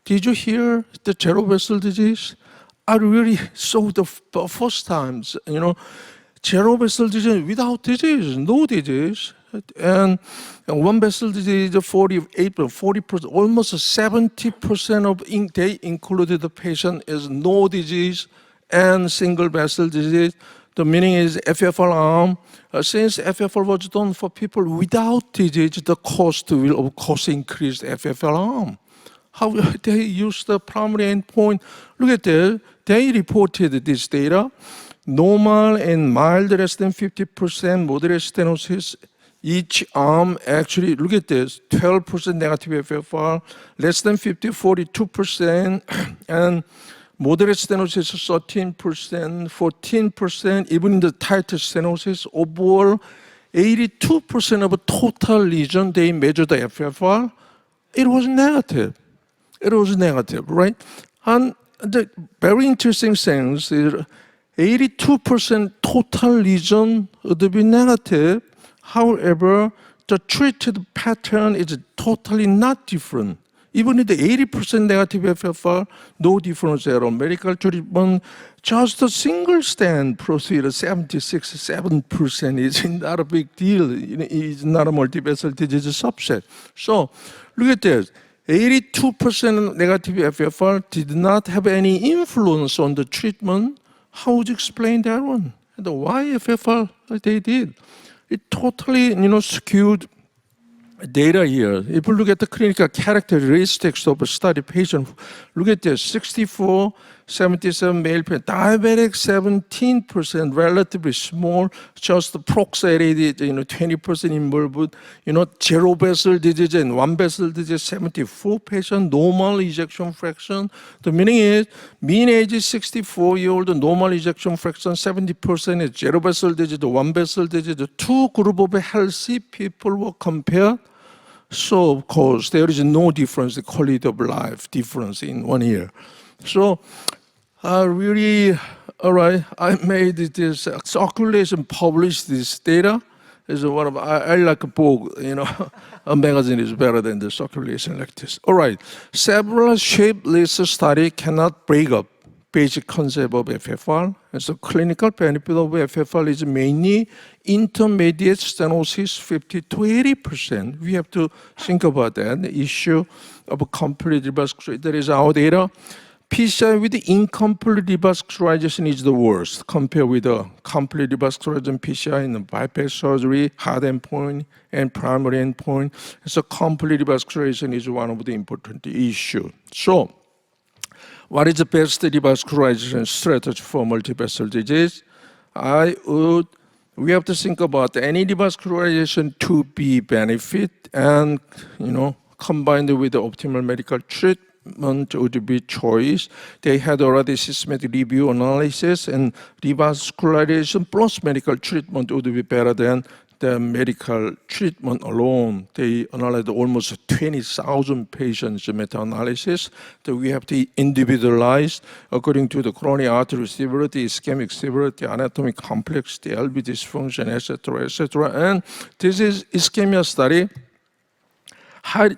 Speaker 1: Did you hear the zero vessel disease? I really saw the first times, zero vessel disease without disease, no disease. And one vessel disease, 40%, almost 70% of they included the patient is no disease and single vessel disease. The meaning is FFR arm. Since FFR was done for people without disease, the cost will of course increase FFR arm. How they use the primary endpoint? Look at that. They reported this data. Normal and mild less than 50%, moderate stenosis. Each arm actually, look at this, 12% negative FFR, less than 50, 42%, and moderate stenosis 13%, 14%, even in the tightest stenosis, overall 82% of total lesion, they measured the FFR. It was negative. It was negative, right? And the very interesting thing is 82% total lesion would be negative. However, the treated pattern is totally not different. Even in the 80% negative FFR, no difference at all. Medical treatment, just a single stent procedure, 76.7% is not a big deal. It's not a multivessel disease subset. So look at this. 82% negative FFR did not have any influence on the treatment. How would you explain that one? The why FFR they did? It totally, skewed data here. If you look at the clinical characteristics of a study patient, look at this, 64, 77 male patient, diabetic 17%, relatively small, just approximately 20% involved, zero vessel disease and one vessel disease, 74 patient, normal ejection fraction. The meaning is mean age is 64-year-old, normal ejection fraction 70% is zero vessel disease, one vessel disease. The two group of healthy people were compared. So of course there is no difference, the quality of life difference in 1 year. So really, all right, I made this circulation, published this data. Is one of I like a book, a magazine is better than the circulation like this. All right, several shape list study cannot break up basic concept of FFR. And so clinical benefit of FFR is mainly intermediate stenosis, 50 to 80%. We have to think about that, the issue of complete revascularization. That is our data. PCI with incomplete revascularization is the worst compared with the complete revascularization PCI in the bypass surgery, hard endpoint, and primary endpoint. So complete revascularization is one of the important issues. So what is the best revascularization strategy for multivessel disease? We have to think about any revascularization to be benefit and, combined with the optimal medical treatment would be choice. They had already systematic review analysis, and revascularization plus medical treatment would be better than the medical treatment alone. They analyzed almost 20,000 patients meta-analysis that we have to individualize according to the coronary artery severity, ischemic severity, anatomic complexity, LV dysfunction, etc., etc. And this is ischemia study.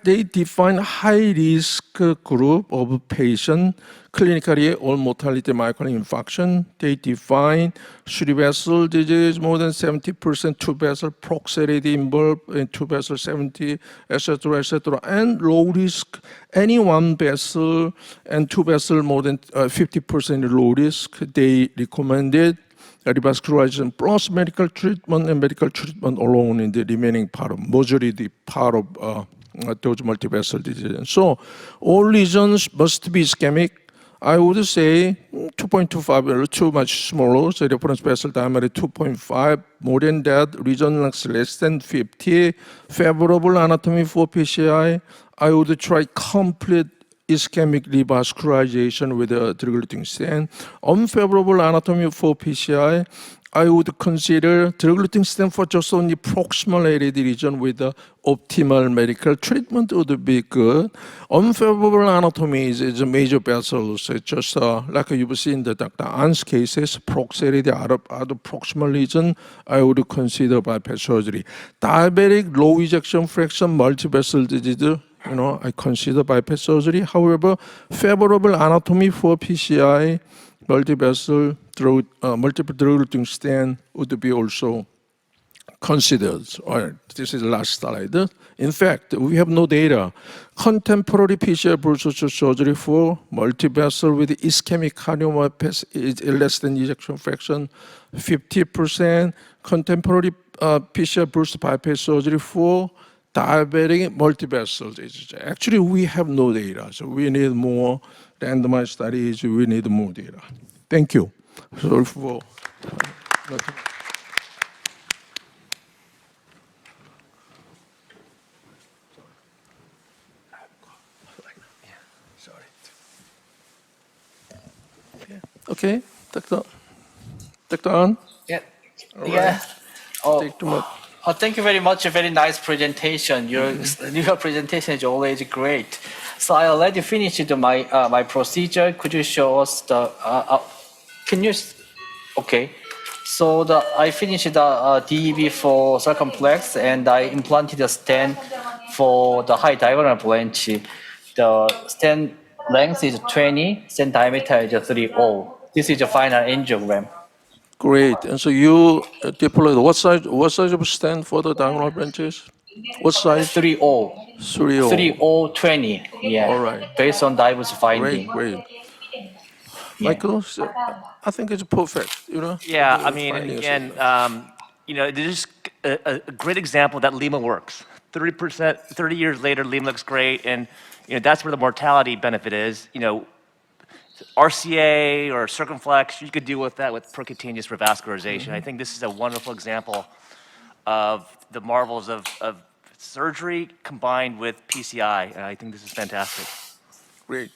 Speaker 1: They define high-risk group of patient, clinically all mortality myocardial infarction. They define three-vessel disease, more than 70%, two-vessel proximity involved in two-vessel 70, etc., etc. And low-risk, any one vessel and two-vessel more than 50% low risk. They recommended revascularization plus medical treatment and medical treatment alone in the remaining part of majority part of those multivessel diseases. So all regions must be ischemic. I would say 2.25 or too much smaller, so reference vessel diameter 2.5. More than that, region less than 50. Favorable anatomy for PCI. I would try complete ischemic revascularization with a drug-eluting stent. Unfavorable anatomy for PCI. I would consider drug-eluting stent for just only proximal AD region with the optimal medical treatment would be good. Unfavorable anatomy is a major vessels. It's just like you've seen the Dr. An's cases, proximity out of proximal region, I would consider bypass surgery. Diabetic, low ejection fraction, multivessel disease, I consider bypass surgery. However, favorable anatomy for PCI, multivessel, multiple drug-eluting stent would be also considered. All right, this is the last slide. In fact, we have no data. Contemporary PCI versus surgery for multivessel with ischemic cardiomyopathy is less than ejection fraction, 50%. Contemporary PCI versus bypass surgery for diabetic multivessel disease. Actually, we have no data, so we need more randomized studies. We need more data. Thank you. Sorry for. Okay, Dr. An?
Speaker 7: Yeah.
Speaker 1: All
Speaker 7: Yeah.
Speaker 1: right.
Speaker 7: Oh,
Speaker 1: Take too much.
Speaker 7: thank you very much. A very nice presentation. Your presentation is always great. So I already finished my my procedure. Could you show us the? Can you? Okay. So I finished the DEB for circumflex and I implanted a stent for the high diagonal branch. The stent length is 20, stent diameter is 30. This is the final angiogram.
Speaker 1: Great. And so you deployed what size of stent for the diagonal branches? What size?
Speaker 7: 30.
Speaker 1: 30.
Speaker 7: 20. Yeah.
Speaker 1: All right.
Speaker 7: Based on IVUS finding.
Speaker 1: Great.
Speaker 7: Yeah.
Speaker 1: Michael, so I think it's perfect,
Speaker 4: Yeah,
Speaker 1: the
Speaker 4: I mean, and
Speaker 1: findings.
Speaker 4: again, there's a great example that Lima works. 30 years later, Lima looks great, and that's where the mortality benefit is. RCA or circumflex, you could deal with that with percutaneous revascularization. I think this is a wonderful example of the marvels of surgery combined with PCI, and I think this is fantastic.
Speaker 1: Great.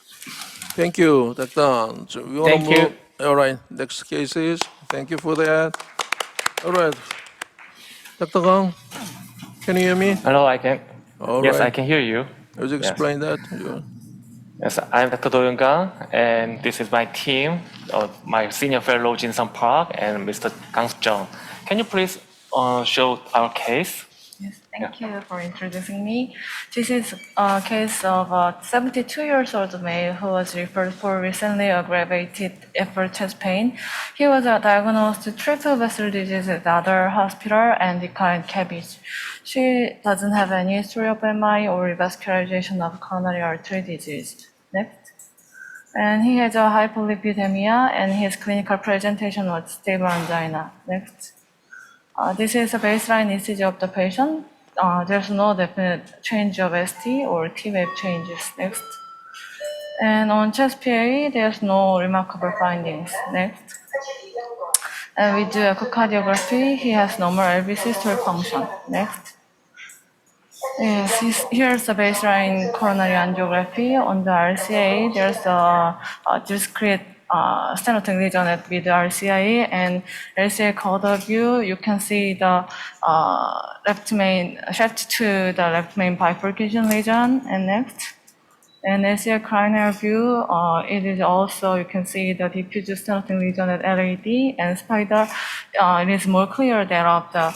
Speaker 1: Thank you, Dr. An. So we want
Speaker 7: Thank
Speaker 1: to
Speaker 7: you.
Speaker 1: move. All right, next cases. Thank you for that. All right. Dr. Kang, can you hear me?
Speaker 11: Hello, I can.
Speaker 1: All
Speaker 11: Yes,
Speaker 1: right.
Speaker 11: I can hear you.
Speaker 1: Would you explain that?
Speaker 11: Yes, I'm Dr. Do Young-gang, and this is my team, my senior fellow Jin-Sung Park and Mr. Kang Jung. Can you please show our case?
Speaker 10: Yes.
Speaker 12: Thank you for introducing me. This is a case of a 72 years old male who was referred for recently aggravated upper chest pain. He was diagnosed with triple vessel disease at the other hospital and declined CABG. She doesn't have any history of MI or revascularization of coronary artery disease. Next. And he has a hypolipidemia and his clinical presentation was stable angina. Next. This is a baseline ECG of the patient. There's no definite change of ST or T-wave changes. Next. And on chest PA, there's no remarkable findings. Next. And we do echocardiography. He has normal LV systole function. Next. Yes, here's the baseline coronary angiography. On the RCA, there's a discrete stenotic lesion at mid RCA, and RCA caudal view, you can see the left main shaft to the left main bifurcation lesion. And next, and RCA cranial view, it is also, you can see the diffuse stenotic lesion at LAD, and spider, it is more clear that of the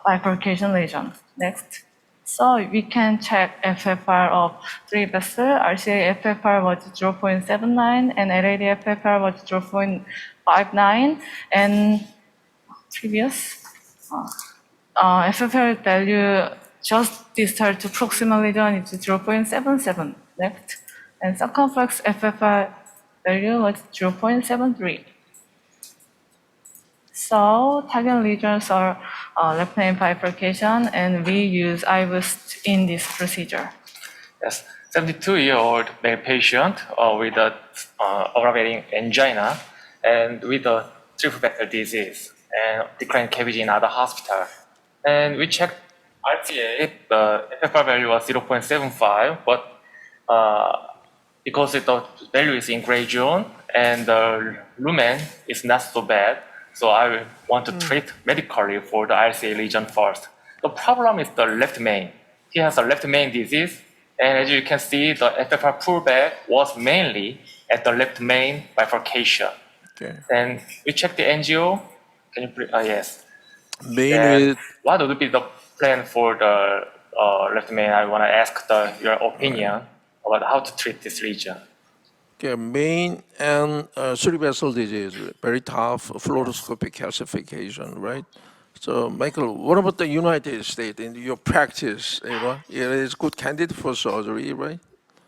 Speaker 12: bifurcation lesion. Next. So we can check FFR of 3 vessel. RCA FFR was 0.79 and LAD FFR was 0.59. And previous FFR value just distal to proximal lesion is 0.77. Next. And circumflex FFR value was 0.73. So target lesions are left main bifurcation, and we use IVUS in this procedure.
Speaker 11: Yes, 72-year-old male patient with a aggravating angina and with a triple vessel disease and declined CABG in other hospital. And we checked RCA, the FFR value was 0.75, but because the value is in gray zone and the lumen is not so bad, so I want to treat medically for the RCA lesion first. The problem is the left main. He has a left main disease, and as you can see, the FFR pullback was mainly at the left main bifurcation.
Speaker 1: Okay.
Speaker 11: And we check the angio. Can you please? Yes.
Speaker 1: Main
Speaker 11: And
Speaker 1: with
Speaker 11: what would be the plan for the left main? I want to ask your opinion about how to treat this lesion.
Speaker 1: okay, main and cerebral vessel disease, very tough fluoroscopic calcification, right? So, Michael, what about the United States in your practice? You know, it is good candidate for surgery, right?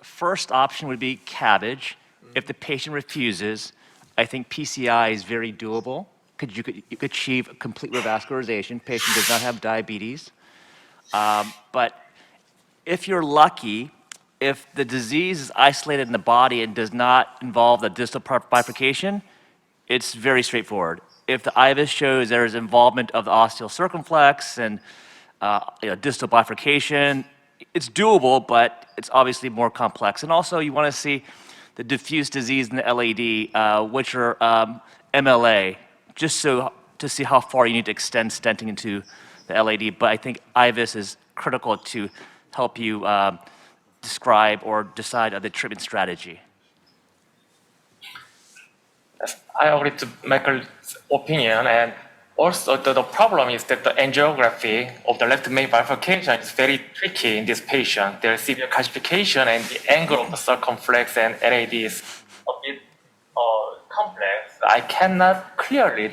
Speaker 4: First option would be CABG. If the patient refuses, I think PCI is very doable. You could achieve complete revascularization. Patient does not have diabetes. But if you're lucky, if the disease is isolated in the body and does not involve the distal bifurcation, it's very straightforward. If the IVUS shows there is involvement of the ostial circumflex and distal bifurcation, it's doable, but it's obviously more complex. And also, you want to see the diffuse disease in the LAD, which are MLA, just so to see how far you need to extend stenting into the LAD. But I think IVUS is critical to help you describe or decide on the treatment strategy.
Speaker 11: Yes, I agree to Michael's opinion, and also the problem is that the angiography of the left main bifurcation is very tricky in this patient. There is severe calcification, and the angle of the circumflex and LAD is a bit complex. I cannot clearly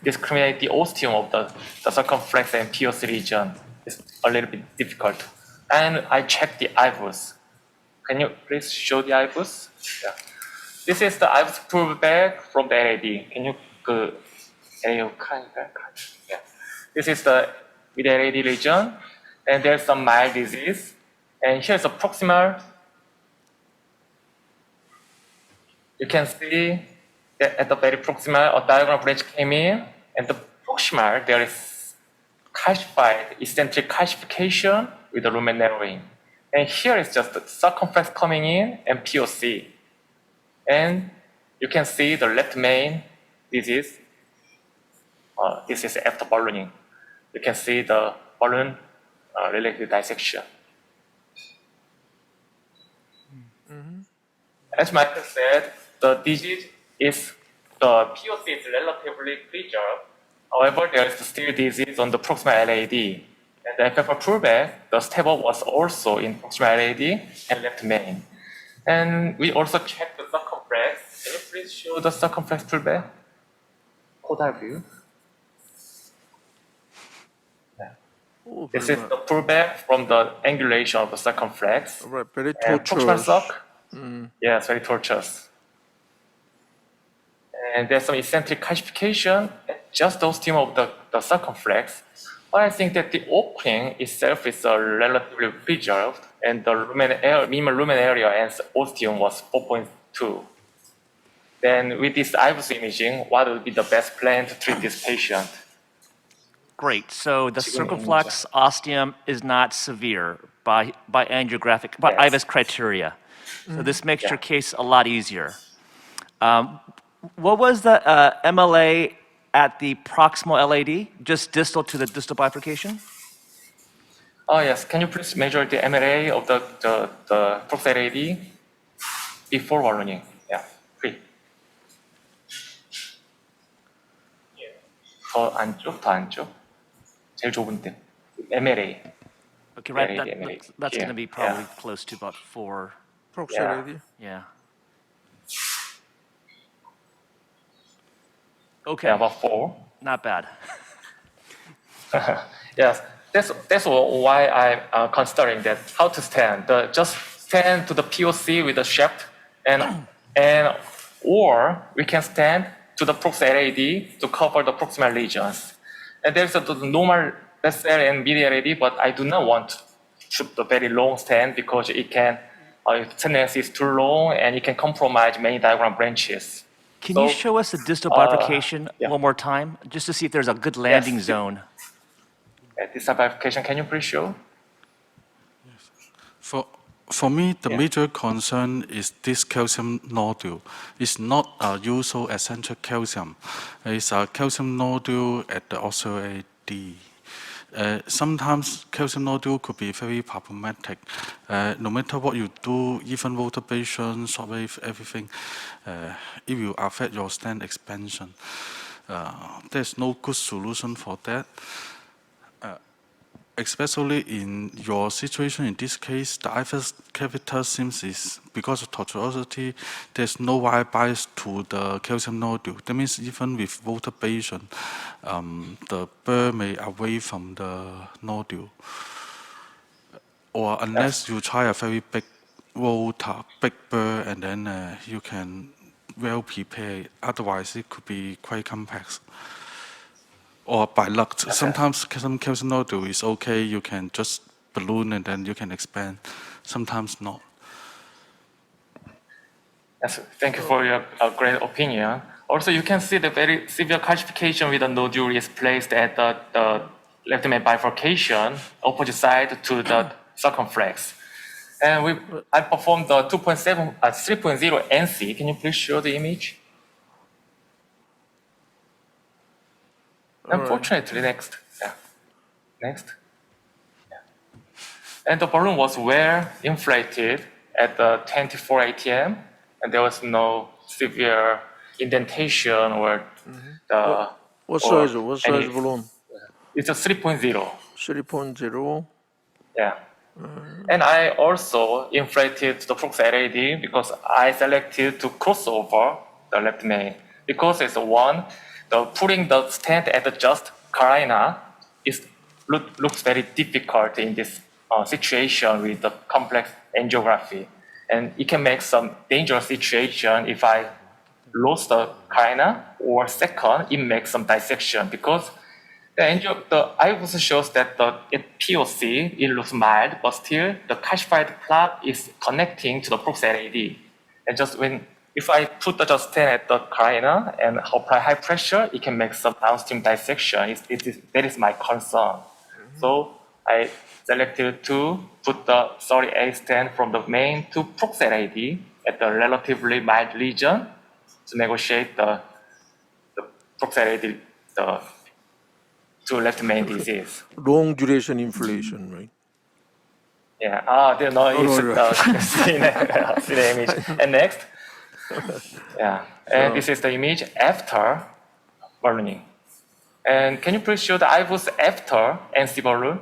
Speaker 11: discriminate the ostium of the circumflex and POC region. It's a little bit difficult. And I checked the IVUS. Can you please show the IVUS? Yeah. This is the IVUS pullback from the LAD. Can you yeah. This is the with LAD region, and there's some mild disease. And here's a proximal. You can see that at the very proximal, a diagonal branch came in, and the proximal there is calcified eccentric calcification with the lumen narrowing. And here is just the circumference coming in and POC. And you can see the left main disease. This is after ballooning. You can see the balloon related dissection. As Michael said, the disease is, the POC is relatively preserved. However, there is still disease on the proximal LAD. And the FFR pullback, the step up was also in proximal LAD and left main. And we also checked the circumflex. Can you please show the circumflex pullback? Caudal view.
Speaker 1: Oh,
Speaker 11: This
Speaker 1: very
Speaker 11: is
Speaker 1: well.
Speaker 11: the pullback from the angulation of the circumflex.
Speaker 1: All right, very
Speaker 11: And proximal
Speaker 1: tortuous.
Speaker 11: circ, yes, very tortuous. And there's some eccentric calcification, just those tumor of the circumflex. But I think that the opening itself is relatively preserved, and the minimal lumen area and ostium was 4.2. Then with this IVUS imaging, what would be the best plan to treat this patient?
Speaker 4: Great. So the
Speaker 11: 지금
Speaker 4: circumflex ostium is not severe by angiographic, by
Speaker 11: Yes.
Speaker 4: IVUS criteria. So this makes your
Speaker 11: Yeah.
Speaker 4: case a lot easier. What was the MLA at the proximal LAD, just distal to the distal bifurcation?
Speaker 11: Oh yes, can you please measure the MLA of the proximal LAD before ballooning? Yeah, please. 더 안쪽, 더 안쪽. 제일 좁은 데. MLA.
Speaker 4: Okay, right.
Speaker 11: LAD, MLA.
Speaker 4: That's
Speaker 11: Here,
Speaker 4: going to be probably
Speaker 11: yeah.
Speaker 4: close to about 4.
Speaker 1: Proximality.
Speaker 4: Yeah. Okay.
Speaker 11: Yeah, about 4.
Speaker 4: Not bad.
Speaker 11: Yes, that's why I'm considering that how to stand. Just stand to the POC with the shaft, and or we can stand to the proximal LAD to cover the proximal lesions. And there's the normal SL and medial LAD, but I do not want to shoot the very long stand because it can tendency is too long and it can compromise many diagram branches.
Speaker 4: Can
Speaker 11: So,
Speaker 4: you show us the distal bifurcation
Speaker 11: yeah.
Speaker 4: one more time, just to see if there's a good landing
Speaker 11: Yes.
Speaker 4: zone?
Speaker 11: This bifurcation, can you please show?
Speaker 5: For me, the
Speaker 11: Yeah.
Speaker 5: major concern is this calcium nodule. It's not a usual eccentric calcium. It's a calcium nodule at the ocular AD. Sometimes calcium nodule could be very problematic. No matter what you do, even voltabation, shockwave, everything, it will affect your stent expansion. There's no good solution for that. Especially in your situation, in this case, the IVUS catheter seems is, because of tortuosity, there's no wire bias to the calcium nodule. That means even with voltabation, the burr may away from the nodule. Or unless you try a very big volta, big burr, and then you can well prepare it. Otherwise, it could be quite complex. Or by luck, sometimes some calcium nodule is okay, you can just balloon and then you can expand. Sometimes not.
Speaker 11: Yes, thank you for your great opinion. Also, you can see the very severe calcification with the nodule is placed at the left main bifurcation, opposite side to the circumflex. And I performed the 3.0 NC. Can you please show the image? Unfortunately, next. Yeah. Next. Yeah. And the balloon was well inflated at the 24 ATM, and there was no severe indentation or the.
Speaker 1: What
Speaker 11: or
Speaker 1: size? What
Speaker 11: any-
Speaker 1: size balloon?
Speaker 11: It's a 3.0.
Speaker 1: 3.0.
Speaker 11: Yeah. And I also inflated the proximal LAD because I selected to cross over the left main. Because it's one, putting the stent at the just carina looks very difficult in this situation with the complex angiography. And it can make some dangerous situation if I lose the carina, or second, it makes some dissection because the IVUS shows that at POC, it looks mild, but still the calcified plaque is connecting to the proximal LAD. And just if I put the stent at the carina and apply high pressure, it can make some downstream dissection. That is my concern. So I selected to put the 30A stent from the main to proximal LAD at the relatively mild lesion to negotiate the proximal LAD, to left main disease.
Speaker 1: Long duration inflation, right?
Speaker 11: Yeah. It's see the image. And next. Yeah. And this is the image after ballooning. And can you please show the IVUS after NC balloon?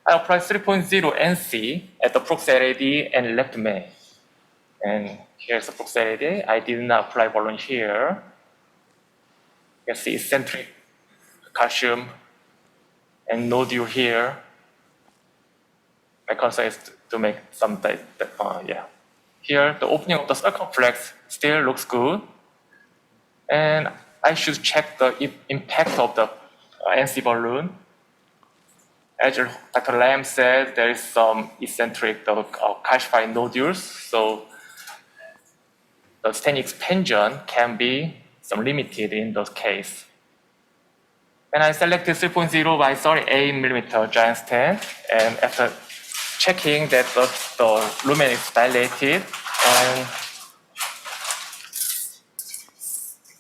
Speaker 11: I applied 3.0 NC at the proximal LAD and left main. And here's the proximal LAD. I did not apply balloon here. You can see eccentric calcium and nodule here. My concern is to make some, yeah. Here, the opening of the circumflex still looks good. And I should check the impact of the NC balloon. As Dr. Lam said, there is some eccentric calcified nodules, so the stent expansion can be some limited in those cases. And I selected 3.0 by 38 millimeter giant stent, and after checking that the lumen is dilated and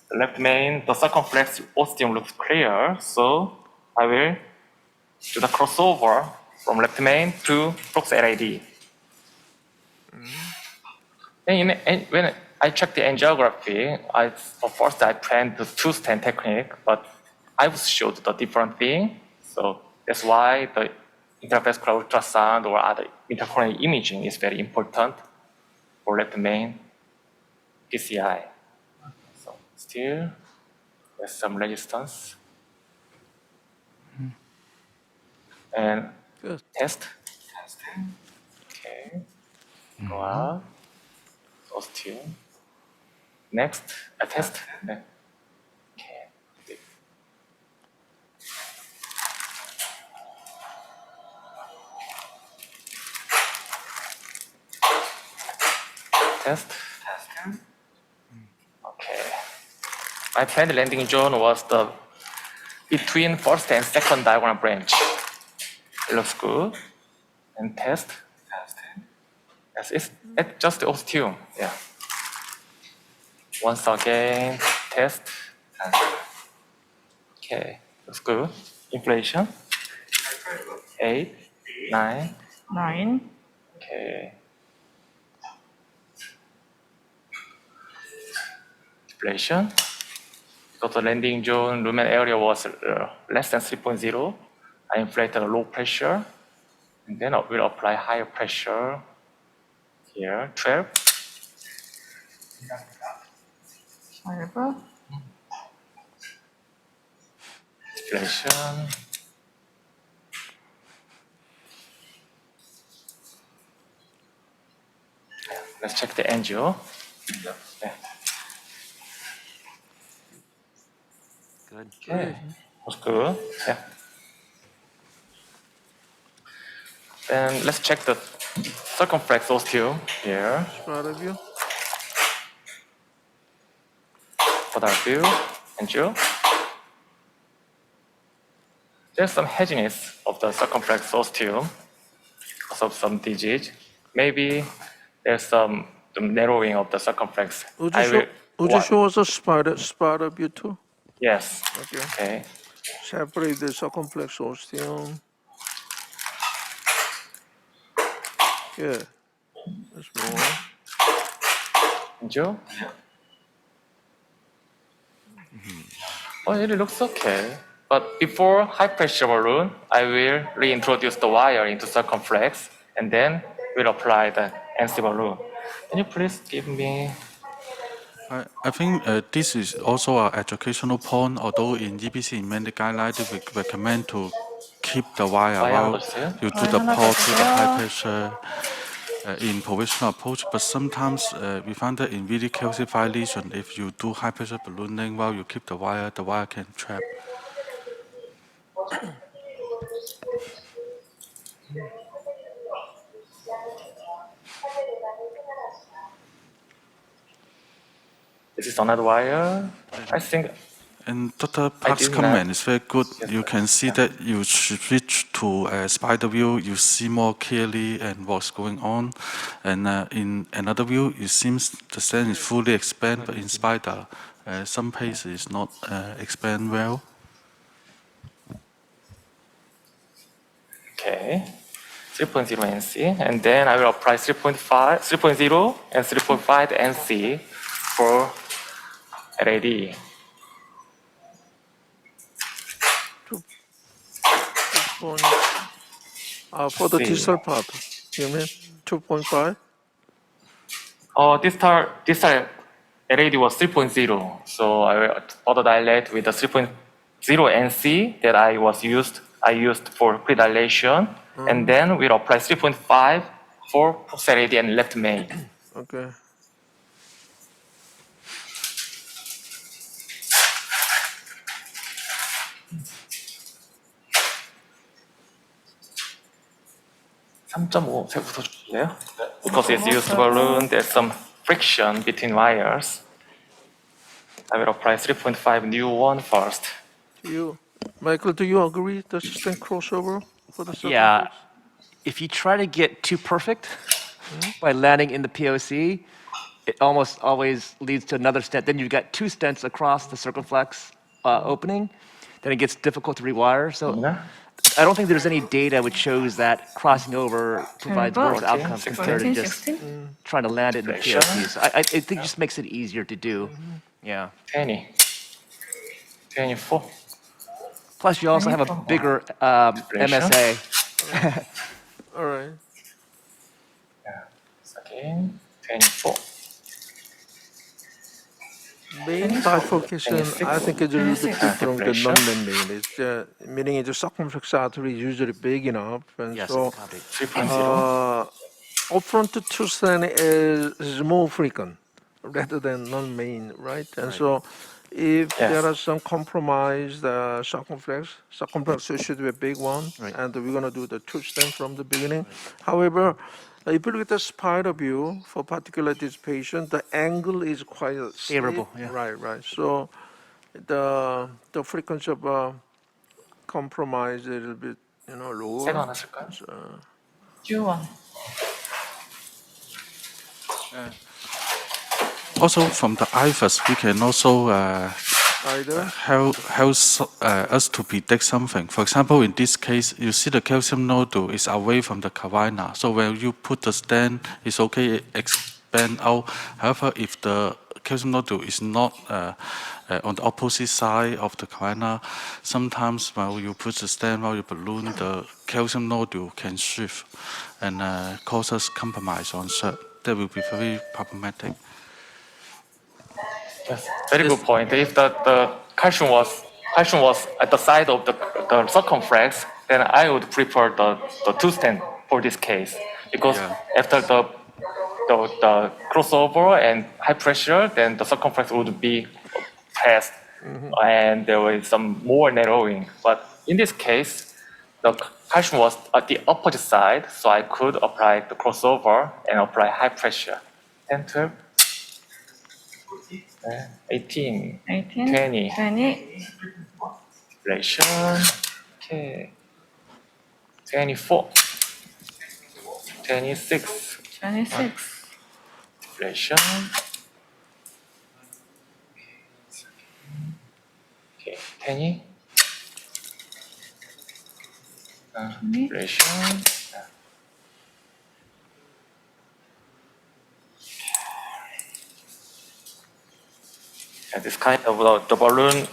Speaker 11: the left main, the circumflex ostium looks clear, so I will do the crossover from left main to proximal LAD. And when I checked the angiography, first I planned the two-stent technique, but I was showed the different thing. So that's why the intravascular ultrasound or other intracoronary imaging is very important for left main PCI. So still, there's some resistance. And
Speaker 1: Good.
Speaker 11: test. Okay. Go out. Ostium. Next, a test. Okay. Test. Okay. My planned landing zone was the between first and second diagonal branch. It looks good. And test. Yes, it's just the ostium. Yeah. Once again, test. Okay, looks good. Inflation. 8, 9.
Speaker 12: 9.
Speaker 11: Okay. Inflation. Because the landing zone lumen area was less than 3.0, I inflated low pressure, and then I will apply higher pressure here, 12.
Speaker 12: Fiber.
Speaker 11: Inflation. Let's check the angio. Yeah.
Speaker 4: Good.
Speaker 11: Okay, that's good. Yeah. Then let's check the circumflex ostium here.
Speaker 1: Spider view.
Speaker 11: For our view, angio. There's some hedginess of the circumflex ostium because of some disease. Maybe there's some narrowing of the circumflex.
Speaker 1: Would you show us a spider view too?
Speaker 11: Yes.
Speaker 1: Okay.
Speaker 11: Okay.
Speaker 1: Separate the circumflex ostium. Good. That's more.
Speaker 11: Angio. Oh, it looks okay. But before high pressure balloon, I will reintroduce the wire into circumflex and then we'll apply the NC balloon. Can you please give me?
Speaker 5: I think this is also an educational point, although in EBC in many guidelines, we recommend to keep the wire
Speaker 11: Wire
Speaker 5: while
Speaker 11: 넣어주세요.
Speaker 5: you do the port to the high pressure in provisional approach. But sometimes we find that in really calcified lesion, if you do high pressure ballooning while you keep the wire can trap.
Speaker 11: This is another wire. I think.
Speaker 5: And Dr. Park's
Speaker 11: did
Speaker 5: comment
Speaker 11: not-
Speaker 5: is very good.
Speaker 11: Yes,
Speaker 5: You can see that you switch to a spider view, you see more clearly and what's going on. And in another view, it seems the stent is fully expanded, but in spider, some places not expand well.
Speaker 11: Okay. 3.0 NC, and then I will apply 3.0 and 3.5 NC for LAD.
Speaker 1: Point. for the
Speaker 11: see.
Speaker 1: distal part, you mean 2.5?
Speaker 11: Distal LAD was 3.0, so I will auto dilate with the 3.0 NC that I used for pre-dilation, and then we'll apply 3.5 for post LAD and left main.
Speaker 1: Okay.
Speaker 11: 웃어주실래요? Because it's used balloon, there's some friction between wires. I will apply 3.5 new one first.
Speaker 1: Michael, do you agree the stent crossover for the
Speaker 4: Yeah,
Speaker 1: circumflex?
Speaker 4: if you try to get too perfect by landing in the POC, it almost always leads to another stent. Then you've got two stents across the circumflex opening. Then it gets difficult to rewire. So I don't think there's any data which shows that crossing over provides worse outcomes compared to
Speaker 12: 14,
Speaker 4: just
Speaker 12: 16?
Speaker 4: trying to land it in the POC. So I think it just makes it easier to do. Yeah.
Speaker 11: 20, 24.
Speaker 4: Plus, you also have a
Speaker 12: 24.
Speaker 4: bigger MSA.
Speaker 1: All right.
Speaker 11: Again, 24.
Speaker 1: Main bifurcation, I think is a little bit
Speaker 12: 26.
Speaker 1: different than
Speaker 11: Depression.
Speaker 1: non-main. It's meaning the circumflex artery is usually big enough, and
Speaker 4: Yes,
Speaker 1: so
Speaker 4: copy.
Speaker 11: 3.0.
Speaker 1: upfront to stent is more frequent rather than non-main, right? And so if
Speaker 11: Yes.
Speaker 1: there are some compromised circumflex should be a big one,
Speaker 4: Right.
Speaker 1: and we're going to do the two stent from the beginning. However, if you look at the spider view for particular this patient, the angle is quite
Speaker 4: Favorable,
Speaker 1: steep.
Speaker 4: yeah.
Speaker 1: Right. So the frequency of compromise is a little bit lower.
Speaker 11: 새거 하나 쓸까요?
Speaker 12: Q1.
Speaker 5: Also, from the IVUS, we can also
Speaker 1: Either
Speaker 5: help us to predict something. For example, in this case, you see the calcium nodule is away from the cavina. So when you put the stent, it's okay, it expand out. However, if the calcium nodule is not on the opposite side of the cavina, sometimes while you put the stent, while you balloon, the calcium nodule can shift and cause us compromise on cert. That will be very problematic.
Speaker 11: Yes, very good point. If the calcium was at the side of the circumflex, then I would prefer the two stent for this case, because
Speaker 5: Yeah.
Speaker 11: after the crossover and high pressure, then the circumflex would be pressed, and there was some more narrowing. But in this case, the calcium was at the opposite side, so I could apply the crossover and apply high pressure. 10, 12. 18,
Speaker 12: 18,
Speaker 11: 20.
Speaker 12: 20,
Speaker 11: Dilation. Okay. 24, 26.
Speaker 12: 26.
Speaker 11: Dilation. Okay, 20. Dilation. And this kind of the balloon,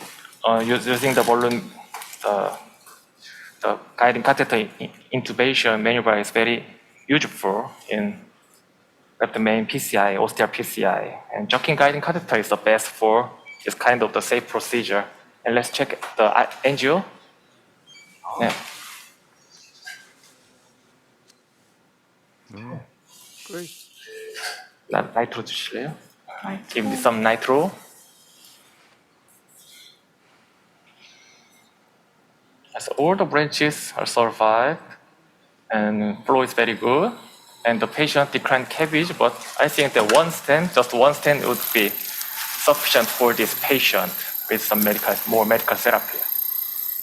Speaker 11: using the balloon, the guiding catheter intubation maneuver is very useful in left main PCI, austere PCI. And jockeying guiding catheter is the best for this kind of the safe procedure. And let's check the angio. Yeah.
Speaker 1: great.
Speaker 11: 나이트로 주실래요? Give me some nitro. So all the branches are survived, and flow is very good, and the patient declined cabbage, but I think that just one stent would be sufficient for this patient with some more medical therapy.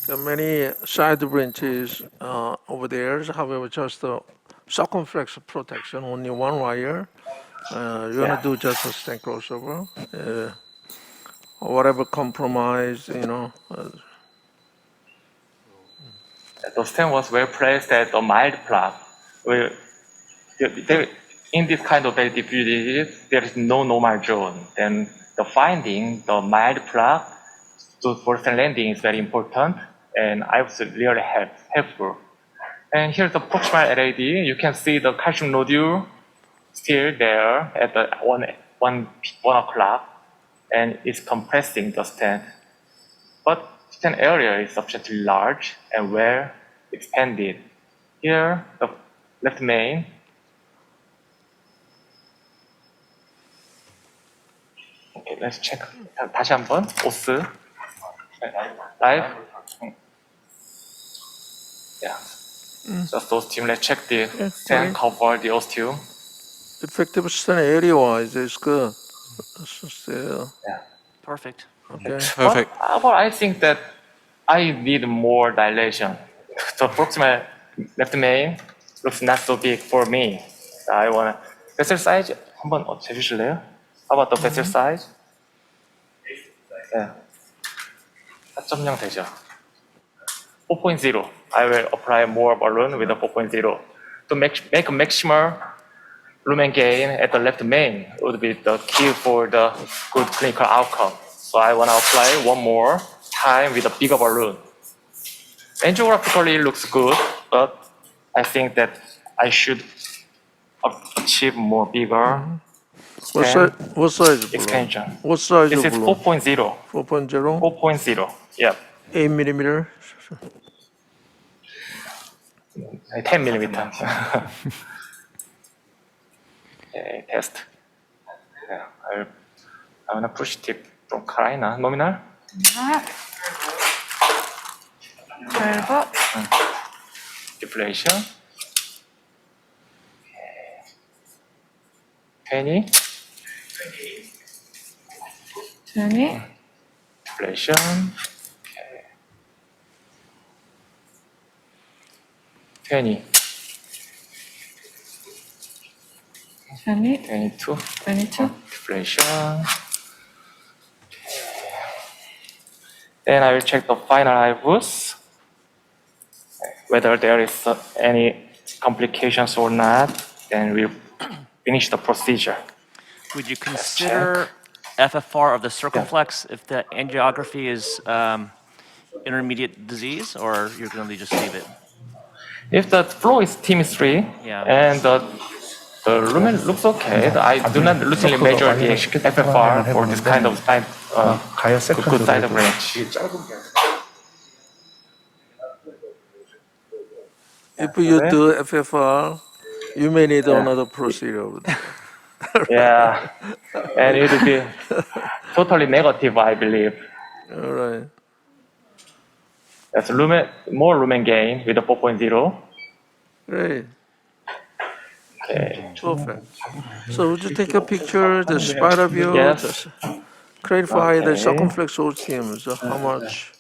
Speaker 1: There are many side branches over there. However, just the circumflex protection, only one wire. You're gonna do just a stent crossover. Or whatever compromise,
Speaker 11: The stent was well placed at a mild plaque. In this kind of very diffuse disease, there is no normal zone. Then the finding the mild plaque for stent landing is very important, and I was really helpful. And here's the proximal LAD. You can see the calcium nodule still there at the 1 o'clock, and it's compressing the stent. But stent area is sufficiently large and well expanded. Here, the left main. Okay, let's check. 다시 한번 OS. Live. Yeah. Just ostium. Let's check the stent cover the ostium.
Speaker 1: Effective stent area-wise is good. So,
Speaker 4: Perfect.
Speaker 1: okay.
Speaker 5: Perfect.
Speaker 11: But I think that I need more dilation. The proximal left main looks not so big for me. I wanna vessel size 한번 재주실래요? How about the vessel size? 네. 4.0 되죠. 4.0. I will apply more balloon with the 4.0 to make a maximal lumen gain at the left main would be the key for the good clinical outcome. So I want to apply one more time with a bigger balloon. Angiographically it looks good, but I think that I should achieve more bigger
Speaker 1: What size balloon?
Speaker 11: expansion.
Speaker 1: What size
Speaker 11: This is
Speaker 1: balloon?
Speaker 11: 4.0.
Speaker 1: 4.0?
Speaker 11: 4.0. Yeah.
Speaker 1: 8 millimeter?
Speaker 11: 10 millimeter. Okay, test. Yeah, I want to push tip from carina nominal.
Speaker 12: 12,
Speaker 11: Deflation. 20.
Speaker 12: 20,
Speaker 11: Deflation. Okay. 20.
Speaker 12: 20,
Speaker 11: 22.
Speaker 12: 22.
Speaker 11: Deflation. Then I will check the final IVUS, whether there is any complications or not. Then we'll finish the procedure.
Speaker 4: Would you consider FFR of the circumflex if the angiography is intermediate disease, or you're going to just leave it?
Speaker 11: If the flow is TIM3
Speaker 4: Yeah.
Speaker 11: and the lumen looks okay, I do not routinely measure the FFR for this kind of side, good side branch.
Speaker 1: If you do FFR, you may need another procedure.
Speaker 11: Yeah, and it will be totally negative, I believe.
Speaker 1: All right.
Speaker 11: That's more lumen gain with the 4.0.
Speaker 1: Great.
Speaker 11: Okay.
Speaker 1: Perfect. So would you take a picture, the spider view,
Speaker 11: Yes.
Speaker 1: just clarify the
Speaker 11: Okay.
Speaker 1: circumflex ostium, so how much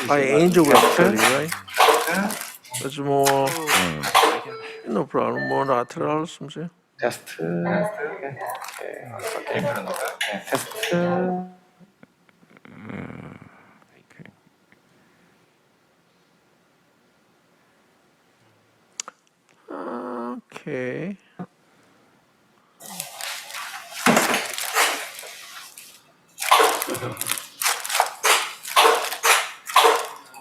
Speaker 1: by angiographically, right? It's more, no problem, more lateral, something.
Speaker 11: Test. Okay. Test.
Speaker 1: Okay.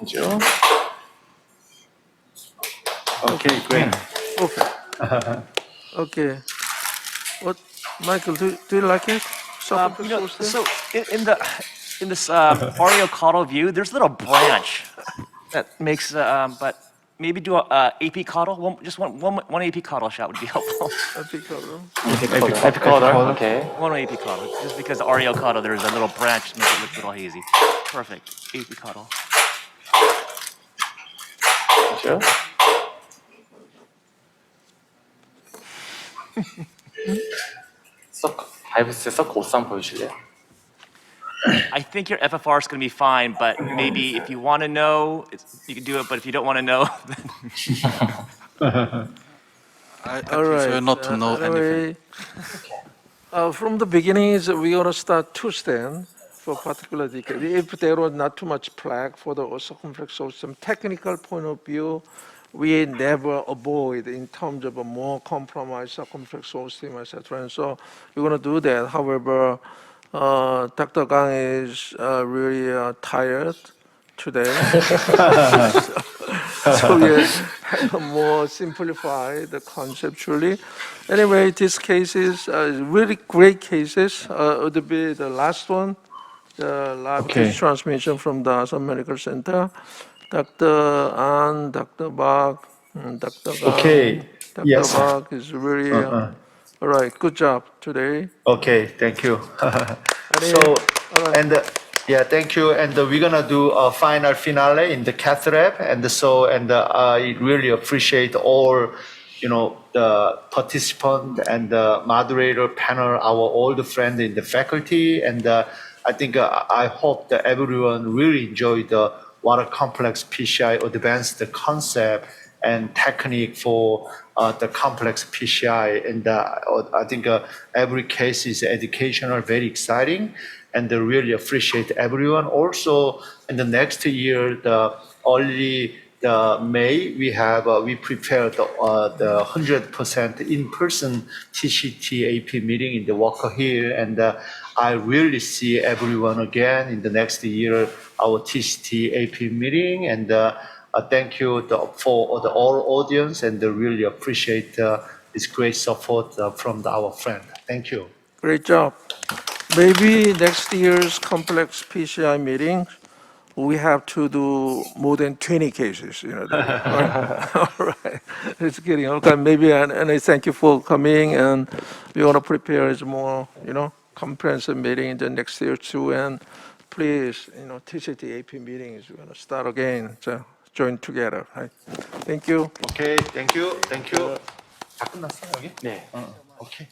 Speaker 11: Angio.
Speaker 2: Okay, great.
Speaker 1: Perfect. Okay. What, Michael, do you like it? Circumflex ostium?
Speaker 4: So in this ariocaudal view, there's a little branch that makes, but maybe do a AP caudal. Just one AP caudal shot would be helpful.
Speaker 1: Apical.
Speaker 11: Epicaudal. Okay.
Speaker 4: One AP caudal, just because the ariocaudal there's a little branch that makes it look a little hazy. Perfect. AP caudal.
Speaker 11: Angio. IVUS 서커 옷 한번 보여주실래요?
Speaker 4: I think your FFR is going to be fine, but maybe if you want to know, you can do it. But if you don't want to know, then
Speaker 5: I
Speaker 1: All
Speaker 5: prefer
Speaker 1: right.
Speaker 5: not to know anything.
Speaker 1: Anyway, from the beginning, we're going to start two stents for particular decade. If there was not too much plaque for the circumflex ostium, technical point of view, we never avoid in terms of a more compromised circumflex ostium, etc. And so we're going to do that. However, Dr. Gang is really tired today. So we have more simplified conceptually. Anyway, these cases are really great cases. Would be the last one, the live
Speaker 2: Okay.
Speaker 1: tissue transmission from the Asan Medical Center. Dr. An, Dr. Bak, Dr. Gang.
Speaker 2: Okay.
Speaker 1: Dr.
Speaker 2: Yes.
Speaker 1: Bak is really, all right, good job today.
Speaker 2: Okay, thank you.
Speaker 1: Any-
Speaker 2: So,
Speaker 1: all right.
Speaker 2: and yeah, thank you. And we're gonna do a final finale in the cath lab. And so, and I really appreciate all, the participant and the moderator panel, our old friend in the faculty. And I think I hope that everyone really enjoyed the water complex PCI advanced concept and technique for the complex PCI. And I think every case is educational, very exciting, and really appreciate everyone. Also, in the next year, the May, we prepared the 100% in-person TCT AP meeting in the Walker Hill, and I really see everyone again in the next year, our TCT AP meeting, and thank you for the all audience, and really appreciate this great support from our friend. Thank you.
Speaker 1: Great job. Maybe next year's complex PCI meeting, we have to do more than 20 cases, right? All right. It's kidding. Okay, maybe, and I thank you for coming, and we want to prepare a more, comprehensive meeting in the next year too, and please, TCT AP meeting is going to start again, so join together, right? Thank you.
Speaker 2: Okay, thank you. 다 끝났어, 여기?
Speaker 7: 네.
Speaker 2: 오케이.